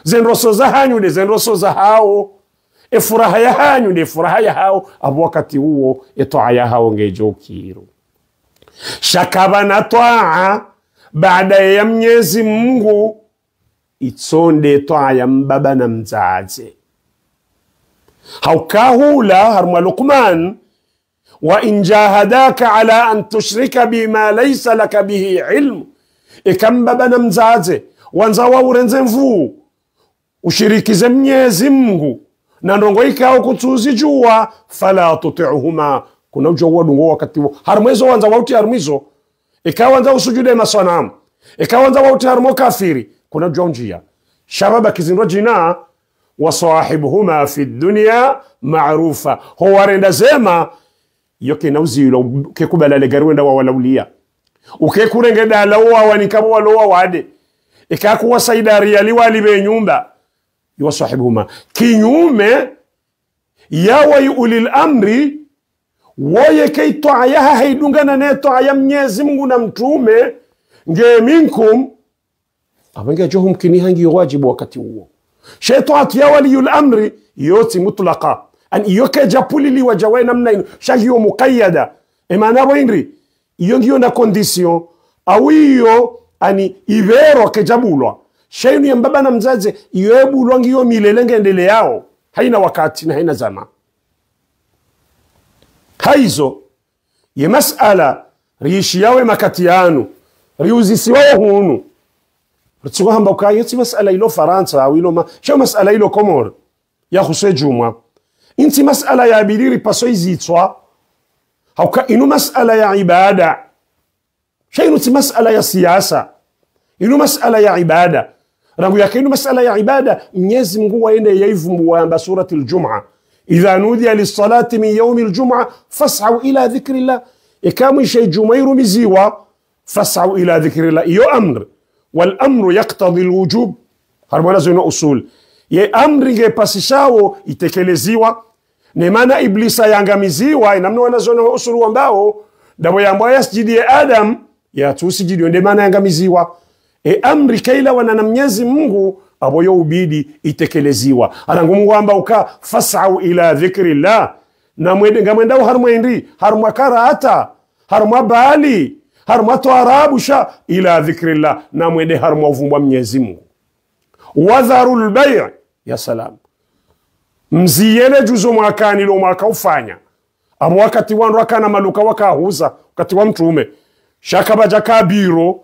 B: zenroso za hanyu ne zenroso za hao, efuraha ya hanyu ne furaha ya hao. Abu wakati huo etoa ya hao ngejokiru shakaba na toa baada ya Mwenyezi Mungu itsonde toa ya mbaba na mzaze. Haukahula harma Luqman, wa in jahadaka ala an tushrika bima laysa laka bihi ilmu, ikambaba na mzaze wanzawa urenze mvu ushirikize Mwenyezi Mungu na ndongo ikao kutuzi jua, fala tuti'uhuma, kuna ujowa dungo wakati huo harmwezo wanza wauti harmwizo ikawa wanza usujude masanamu, ikawa wanza wauti harmo kafiri, kuna ujowa njia shababa kizindwa jina wa sahibuhuma fi dunya ma'rufa. Ho warenda zema yoke nauzilo kekubala legarwenda wa walaulia ukekurengeda lawa wanikabo walowa wade ikakuwa saidari yaliwali be nyumba wa sahibuhuma kinyume yawa ulil amri woye keito ayaha haidungana neto aya Mwenyezi Mungu na mtume nge minkum abenge johum kini hangi wajibu wakati huo shaitatu ya waliyul amri yoti mutlaqa an iyoke japulili wajawe namna ino shagiyo muqayyada emana boindri iyo ngiyo na condition awiyo ani ivero kejabulwa shainu ya mbaba na mzaze iyo ebulwa ngiyo milele ngendele yao, haina wakati na haina zama. Haizo ye mas'ala riishi yawe makati yanu riuzisi wao hunu rutsuwa hamba ukayo ti mas'ala ilo Faransa au ilo shao mas'ala ilo Komor ya khuse jumwa inti mas'ala ya biliri paso izitswa hauka inu mas'ala ya ibada shainu ti mas'ala ya siyasa inu mas'ala ya ibada rangu yake inu mas'ala ya ibada. Mwenyezi Mungu waende yaivumbu amba surati al-Jum'a idha nudiya lis-salati min yawmi al-Jum'a fas'au ila dhikrillah, ikamu shay jumairu miziwa fas'au ila dhikrillah iyo amr wal amru yaqtadi al-wujub harmana zuna usul ye amri nge pasishawo itekeleziwa ne mana iblisa yangamiziwa inamna wanazona usul ambao dabo yambwa yasjidi ya Adam ya tusijidi nde mana yangamiziwa amri kaila wana na Mwenyezi Mungu aboyo ubidi itekeleziwa. Arangu Mungu amba uka fas'au ila dhikrillah na mwende ngamwenda harmwendi harmwa karata harmwa bali harmwa toarabu sha ila dhikrillah na mwende harmwa uvumbwa Mwenyezi Mungu. Wadharul bay' ya salam mziyele juzo mwakani lo mwaka ufanya abo wakati wandu wakana maluka wakahuza wakati wa mtume shakabaja kabiro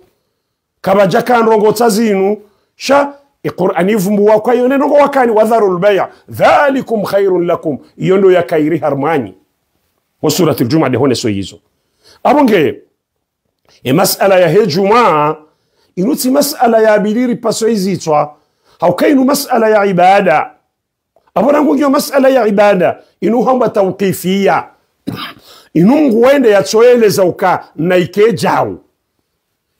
B: kabaja kanrongo tazinu sha Qur'ani vumbuwa kwa hiyo neno wakani wadharul bay' dhalikum khairun lakum, iyo ndo ya kairi harmani wa surati al-Jum'a de honeso hizo abonge mas'ala ya hejuma inuti mas'ala ya biliri paso izitwa haukainu mas'ala ya ibada aborangu ngiyo mas'ala ya ibada inu hamba tawqifia inungu wende ya choeleza uka na ikejao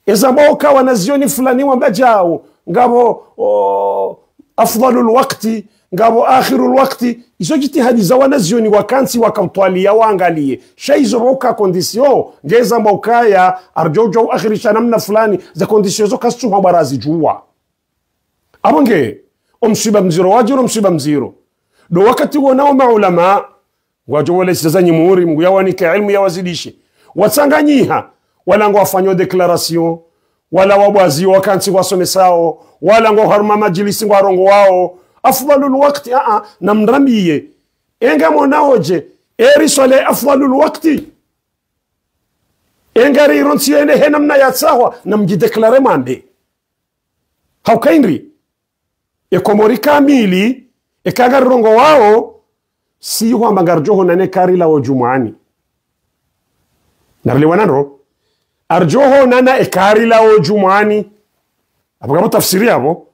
B: ezaboka wanazioni fulani wambajao ngabo afdalul waqti ngabo akhirul waqti izo jitihadi za wanazioni wakansi wakautwalia waangalie shaizo boka condition ngeza mbokaya arjojo akhirisha namna fulani za condition zo kastu habarazi juwa abonge omsiba mziro wajiro msiba mziro do wakati wonao maulama wajo wale sizanyi muhuri Mungu yawanike ilmu ya wazidishe watsanganyiha wala ngo wafanyo declaration wala wabwazi wakansi wasomesao wala ngo haruma majilisi ngo arongo wao afdalul waqti na mrambiye enga monaoje eri sole afdalul waqti enga rironsi ene henamna yatsawa na mjideklare mande haukainri ekomori kamili ekaga rongo wao si kwamba ngarjoho nane kari la Jum'ani narlewanano arjoho nana ekari la Jum'ani apo tafsiri hapo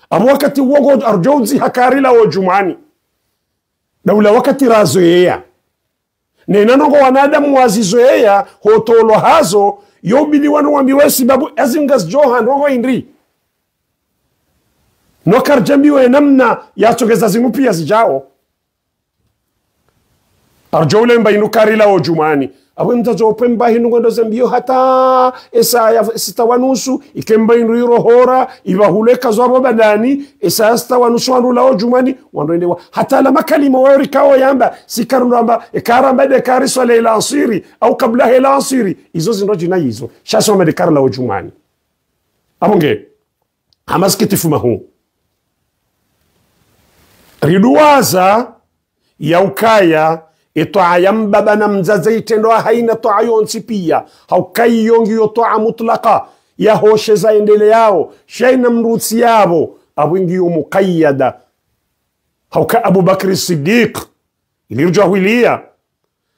B: abo wakati wogo arjozi hakari la Jum'ani daula wakati razoea nenano kwa wanadamu wazizoea hotolo hazo yobili wanu wambiwe sababu azingas johan roho indri nokar jambiwe namna yatogeza zinupia zijao arjole mbainu kari la Jum'ani awe mtazo pemba hinu ngondo zambio hata esa ya 6:30 ikemba inru rohora ibahuleka zwa badani esa 6:30 wandu lao jumani wandoendewa hata la makalima wao rikao yamba sikaramba ekaramba de kariso ila asiri au kabla ila asiri izo zindo jina hizo shasho medekara lao jumani abonge amaskitifu mahu riduwaza ya ukaya itoa yambaba na mzaze itendo haina toa yonsi pia haukai yongi yotoa mutlaka ya hoshe za endele yao shaina mrusi yabo abwingi muqayyada hauka Abu Bakr Siddiq ilirjwa huilia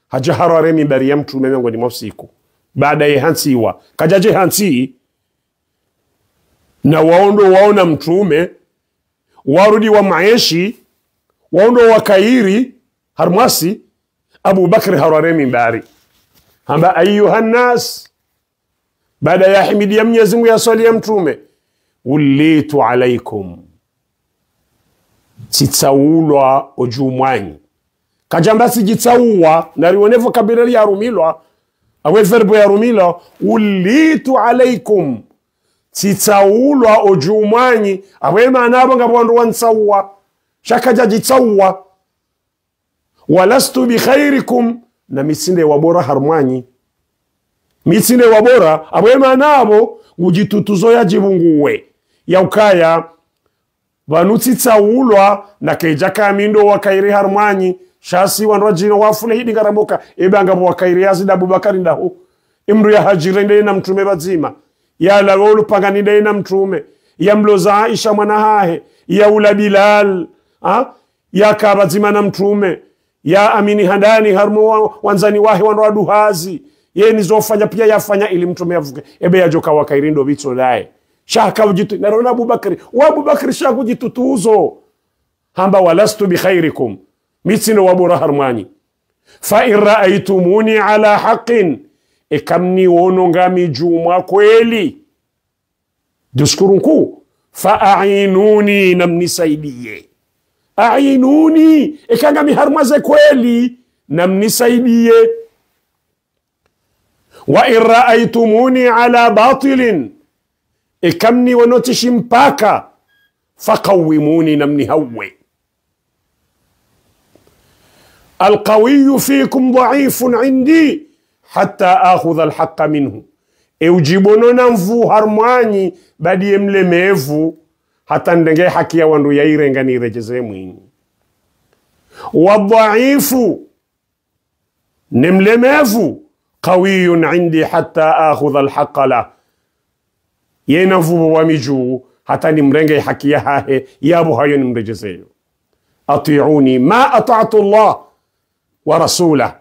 B: hajahara remi bari ya mtume miongoni mwa usiku baada ya hansiwa kajaje hansi na waona mtume warudi wa maeshi waondo wa kairi harmasi Abu Bakr harare mimbari hamba ayuha nas baada ya himidi ya Mwenyezi Mungu ya swali ya mtume ulitu alaikum titsaulwa ojumwanyi kajamba sijitsauwa narionevo kabirali ya rumilwa awe verbo ya rumilwa ulitu alaikum titsaulwa ojumwanyi awe maanabo ngabondo wansauwa shakaja jitsauwa walastu bi khairikum na misinde wabora harmwanyi misinde wabora abwema nabo ujitutuzo ya jibunguwe ya ukaya vanutitsaulwa na keja kamindo wakairi harmwanyi shasi wanrajino wafule hidi ngaraboka ebanga wakairi yazida Abubakari ndaho imru ya hajirende na mtume bazima ya lawolu paganinde na mtume ya mloza Aisha mwanahahe ya ula Bilal ya kabazima na mtume ya amini handani harmo wanzani wahe wanradu hazi ye nizofanya pia yafanya ili mtume avuke ebe yajoka wakairindo bitso dae shaka ujitu narona Abubakari shaka ujitutuzo hamba walastu bi khairikum mitsino wabura harmani fa in ra'aytumuni ala haqqin ikamni wono ngami juma kweli duskurunku fa a'inuni namnisaidie a'inuni ikanga miharmaze kweli namnisaidie wa in ra'aytumuni ala batilin ikamni wonotishi mpaka faqawimuni namnihawe القوي فيكم ضعيف عندي حتى آخذ الحق منه eujibono na mvu harmwanyi badi mlemevu hata ndenge haki ya wandu ya irenga ni rejeze mwini wadhaifu ni mlemevu qawiyun indi hatta akhudha alhaqa la yena mvu wa miju hata ni mrenge haki ya hahe yabu hayo ni mrejezeyo atiuni ma ata'tu Allah wa rasulah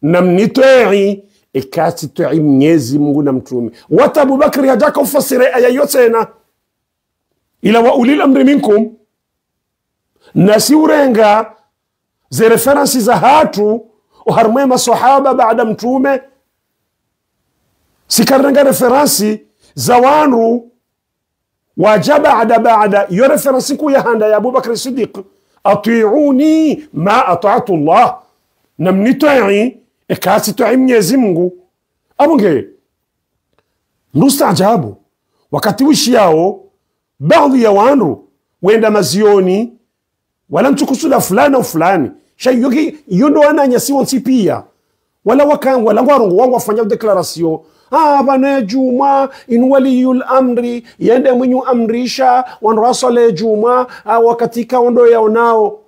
B: namnitoi ikati tu'i Mwenyezi Mungu na mtume wata Abu Bakr hajaka ufasire aya yote na ila wa ulil amri minkum nasi urenga ze referensi za hatu uharmwe masahaba baada mtume sikarenga referensi za wanu wajaba baada yo referensi ku ya handa ya Abu Bakr Siddiq ati'uni ma ata'tu Allah namnitoi ikasi tu'i Mwenyezi Mungu abunge nustajabu wakati wishi yao baadhi ya wanu wenda mazioni wala mtukusuda fulani au fulani shayoki yondo ananyasi wonsi pia wala wakan wala ngwarongo wangu wafanya declaration bana juma in waliyul amri yende mwenyu amrisha wan rasale juma wakati ka ondo yaonao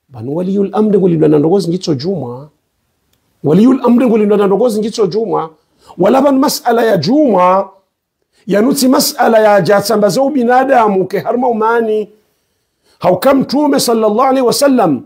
B: bana waliyul amri ngulidwa na ndogozi ngitso juma waliyul amri ngulidwa na ndogozi ngitso juma wala ban mas'ala ya juma yanuti mas'ala ya jatsambazo binadamu ke harma umani haukam mtume sallallahu alaihi wasallam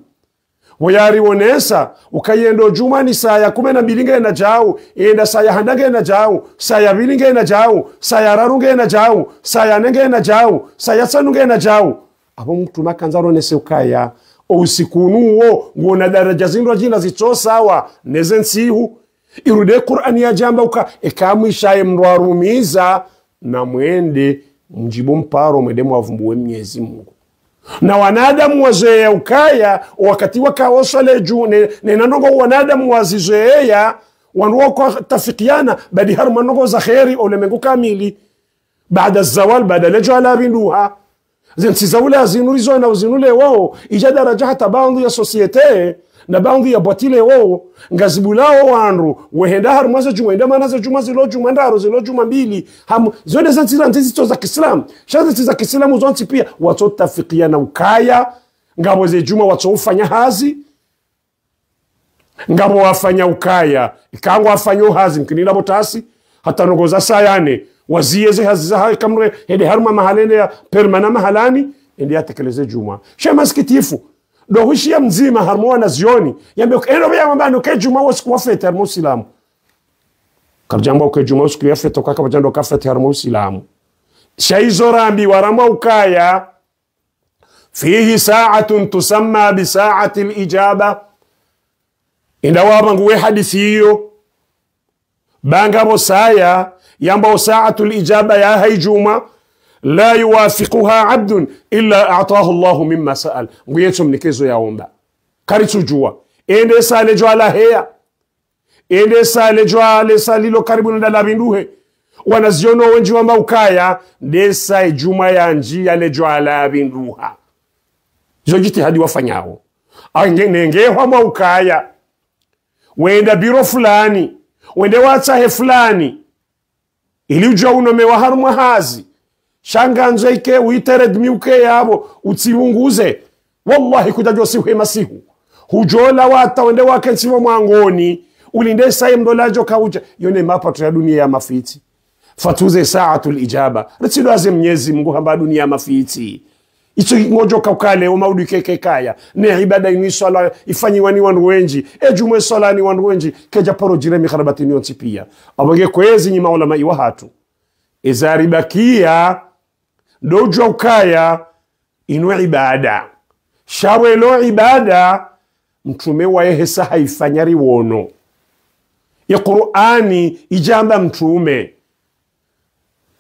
B: wayari wonesa ukayendo juma ni saa ya 12 na jau enda saa ya handage na jau saa ya 2 na jau saa ya 4 na jau saa ya 4 na jau saa ya 5 na jau abo mtume kanzaro nese ukaya usikunuo ngona daraja zindo jina zicho sawa nezensihu irude Qur'an ya jamba uka ekamwishaye mrwarumiza na mwende mjibu mparo mwedemu wavumbuwe Mwenyezi Mungu na wanadamu wazoea ukaya wakati wakaosale juu nenanongo wanadamu wazizoea wanwako tafikiana badi harma nogo za khairi ulemengu kamili baada zawal baada lejo ala binduha zinsi zawla zinurizo na uzinule wao ija daraja hata baadhi ya societe na baadhi ya botile wao ngazibulao wanru wehenda harma za juma ndama za juma zilo juma ndaro zilo juma mbili ham zone za ntizi za Kiislamu shazi za Kiislamu zonti pia watu tafikiana ukaya ngabo ze juma watu ufanya hazi ngabo wafanya ukaya ikango afanya hazi mkinila botasi hata nogoza sayane wazieze hazi za hai kamre hede harma mahalene ya permana mahalani ndi atekeleze juma shema skitifu do hushia mzima harmoa na zioni yambe eno ya mabano ke juma wasiku wafete harmo silamu kabjamba ke juma wasiku yafete kaka bajando kafete harmo silamu shaizo rambi warama ukaya fihi sa'atun tusamma bi sa'ati al-ijaba indawa nguwe hadithi hiyo banga bosaya yamba sa'atu al-ijaba ya hayjuma la yuwafiquha 'abdun illa a'tahu Allahu mimma sa'al nguyeto mnikezo yaomba karitujua ende sale jwala heya ende sale jwala salilo karibu na labinduhe wanaziono wenji wamba ukaya ndesa ijuma ya njia le jwala binduha zojiti hadi wafanyao angenge hwa ukaya wenda biro fulani wende watsahe fulani ili ujua unomewa harumwa hazi shanganzo ike uitered miuke yabo utsiunguze wallahi kujajwa siwe masihu hujola wata wende wakensi wa mwangoni ulinde saye mdolajo kauja yone mapato ya dunia ya mafiti fatuze sa'atul ijaba ritsilo aze mnyezi Mungu hamba dunia ya mafiti icho ngojo kaukale umaudu kekekaya ne ibada ini swala ifanyiwa ni wandu wenji jumwe swala ni wandu wenji keja paro jiremi kharabatini yonti pia abage kwezi nyima ulama iwa hatu izaribakia dojo ukaya inu ibada shawe lo ibada mtume wa yehesa haifanyari wono ya Qur'ani ijamba mtume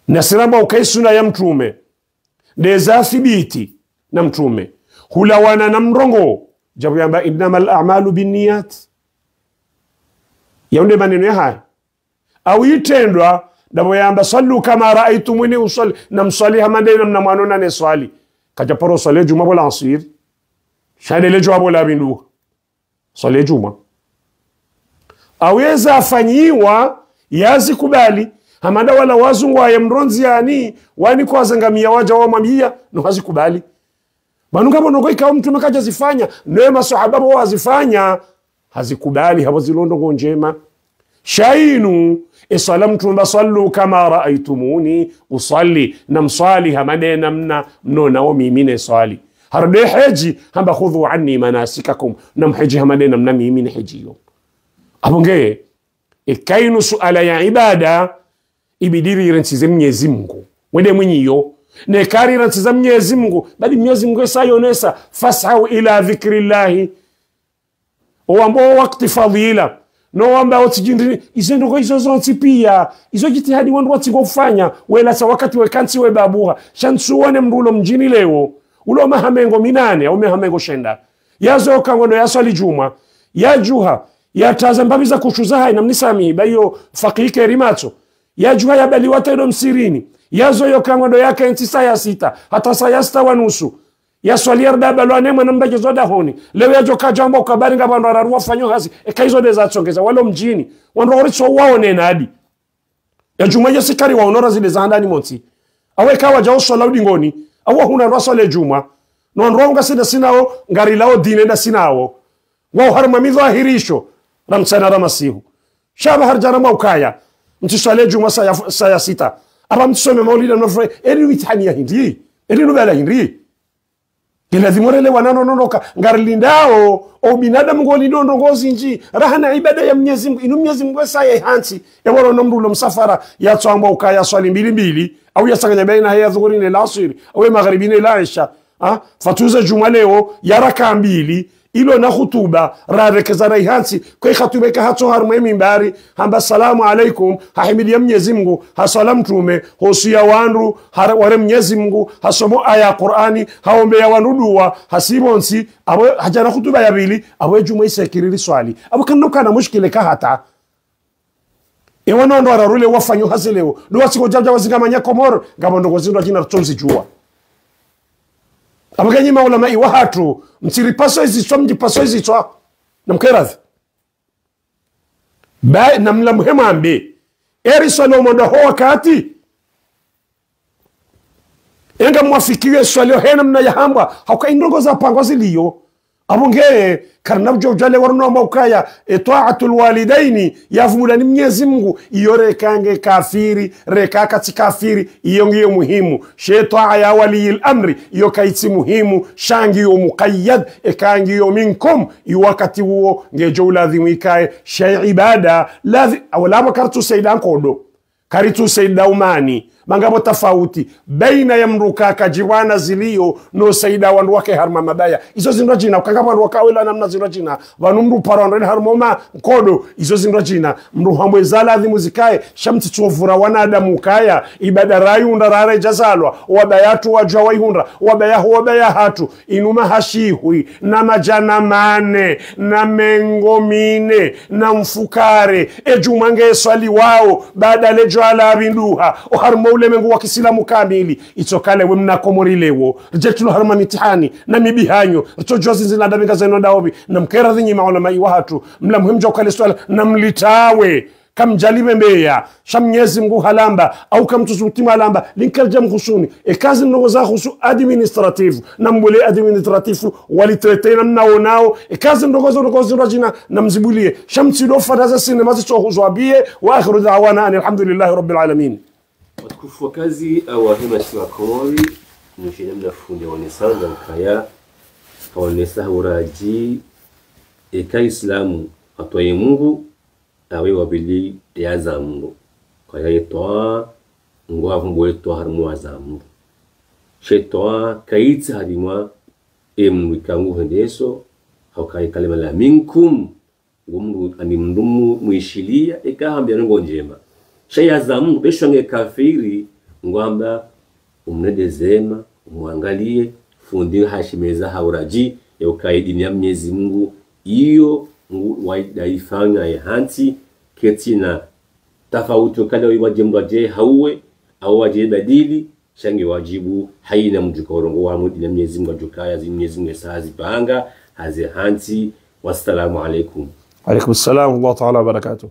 B: nasiramba ukaisuna ya mtume deza thibiti na mtume hulawana na mrongo jabu yamba innamal a'malu binniyat yaunde maneno ya haya au itendwa dabo yamba sallu kama raaitumuni usalli na msali hamande na mwanona ne swali kaja paro sale juma bola asir shade le jwa bola bindu sale juma aweza afanyiwa yazi kubali hamanda wala wazungu ya mronzi yani wani kwa zangamia waja wa mamia no hazikubali banuka bonogo ikawa mtume kaja zifanya neema masahaba wao wazifanya hazikubali hapo zilondo njema shainu isalam tumba sallu kama raaitumuni usalli namsali hamadena mna mnona wa mimine swali harde haji hamba khudhu anni manasikakum namhaji hamadena mna mimine hajiyo abonge ikainu suala ya ibada ibidiri iransize Mwenyezi Mungu wende mwenyiyo ne kari iransize Mwenyezi Mungu bali Mwenyezi Mungu sayonesa fasau ila dhikrillahi oambo wakati fadhila no amba otijindiri izendo ko izo zonti pia izo jitihadi wandu watingo kufanya wela sa wakati wekansi we babuha shansuone mrulo mjini leo ulo mahamengo minane au mahamengo shenda yazo kangono yaswali juma ya juha ya tazambabi za kushuza hai namnisami bayo fakike rimacho ya juha ya bali watendo msirini yazo yo kangono yake enti saya 6 hata saya 6:30 ya swali yarda balwane mwana mbaje zoda honi leo yajo kajamba ukabari ngabando araruwa fanyo hazi ekaizo deza tsongeza walo mjini wando oricho waone nadi ya jumaje sikari waonora zile za ndani monti awe kawa jao swala udingoni awa huna rasole juma no ndronga sinao ngari lao dine nda sinao wao harma midhahirisho ramsana ramasihu shaba harjana maukaya mtiswale juma saya 6 aba mtusome maulida mnafre eri mitania hindi eri nubala hindi kila dhimorele wananonoka ngarilindao o binadamu ngoli dondo ngozi nji rahana ibada ya Mwenyezi Mungu inu Mwenyezi Mungu saye hansi ya wala nomrulo msafara ya tsamba ukaya swali mbili au yasanganya baina ya dhuhuri na asiri au magharibi na isha fatuza juma leo ya raka 2 ilo na khutuba rarekeza raihansi kwa khatuba ka hato harma mimbari hamba salamu alaikum hahimidi ya Mwenyezi Mungu hasalam tume hosia wandu ware Mwenyezi Mungu hasomo aya Qur'ani haombe ya wanudua hasibonsi abo hajana khutuba ya 2 abo juma isekiriri swali abo kanoka na mushkile ka hata wanondo ararule wafanyo hasileo do wasiko jaja wazingamanya komoro ngabo ndongo zindu jina tonzi jua abaganyi maulama iwa hatu mtiripaso hizi so mjipaso hizi so namkerazi ba namla muhema ambe eri solo mondo ho wakati enga mwafikiwe swalio hena mna yahamba hauka indongo za pango ziliyo abunge karnabjo jale warno maukaya ta'atul walidaini yavumula ni Mwenyezi Mungu iyore kange kafiri rekaka tikafiri iyo ngiyo muhimu shaytaa ya waliyil amri iyo kaiti muhimu shangi yo muqayyad ekangi yo minkum iwakati huo ngejo uladhimu ikae shay ibada ladhi awala kartu saydan kodo karitu sayda umani mangabo tofauti baina ya mrukaka jiwana zilio no saida wandu wake harma mabaya izo zinrajina ukangabo wandu wakawela namna zinrajina vanumru parondeni harmoma kodo izo zinrajina mru hamwe zaladhi muzikae shamti tsovura wanadamu kaya ibada rayunda rare jazalwa wabayatu wajawayunda wabayahu wabayahatu inuma hashihui na majana mane na mengo mine na mfukare ejumange swali wao baada lejo ala binduha harmo ulemengu wa Kiislamu kamili itokale we mnakomorilewo rejectulo harma mitihani na mibihanyo ritojozi zina dabiga zeno daobi na mkera dhinyi maulama iwahatu mla muhimja ukale swala na mlitawe kam jalibe mbeya sham Mwenyezi Mungu halamba au kam tuzutima halamba linkalja khusuni kazi ndoza khusu administrative na mbule administrative walitretena mnaonao kazi ndogozo rajina na mzibulie shamsi do fadaza sinema zichohuzwabie wa akhiru da'wana alhamdulillahi rabbil alamin.
A: Watukufu wa kazi au wahima shiwa Komori nishina mnafundi wanesana na mkaya wanesaha uraji eka Islamu atwaye Mungu awe wabili ya za Mungu kwa ya itoa Mungu avumbo itoa harmu za Mungu shetoa kaiti hadimwa mwikangu hendeso haukai kalima la minkum ngumru animndumu muishilia eka hambia ngo njema shaya za Mungu beshwange kafiri ngwamba umnedezema umwangalie fundi hashimeza hauraji ya ukaidi ya Mwenyezi Mungu iyo waifanya ya hanti ketina tafauti wakala wajemba je hauwe au waje badili shangi wajibu haina mjukorongo wa mudi na Mwenyezi Mungu ajukaya zi Mwenyezi Mungu sahazi panga hazi hanti. Wassalamu alaikum.
B: Alaikum assalam wa ta'ala barakatuh.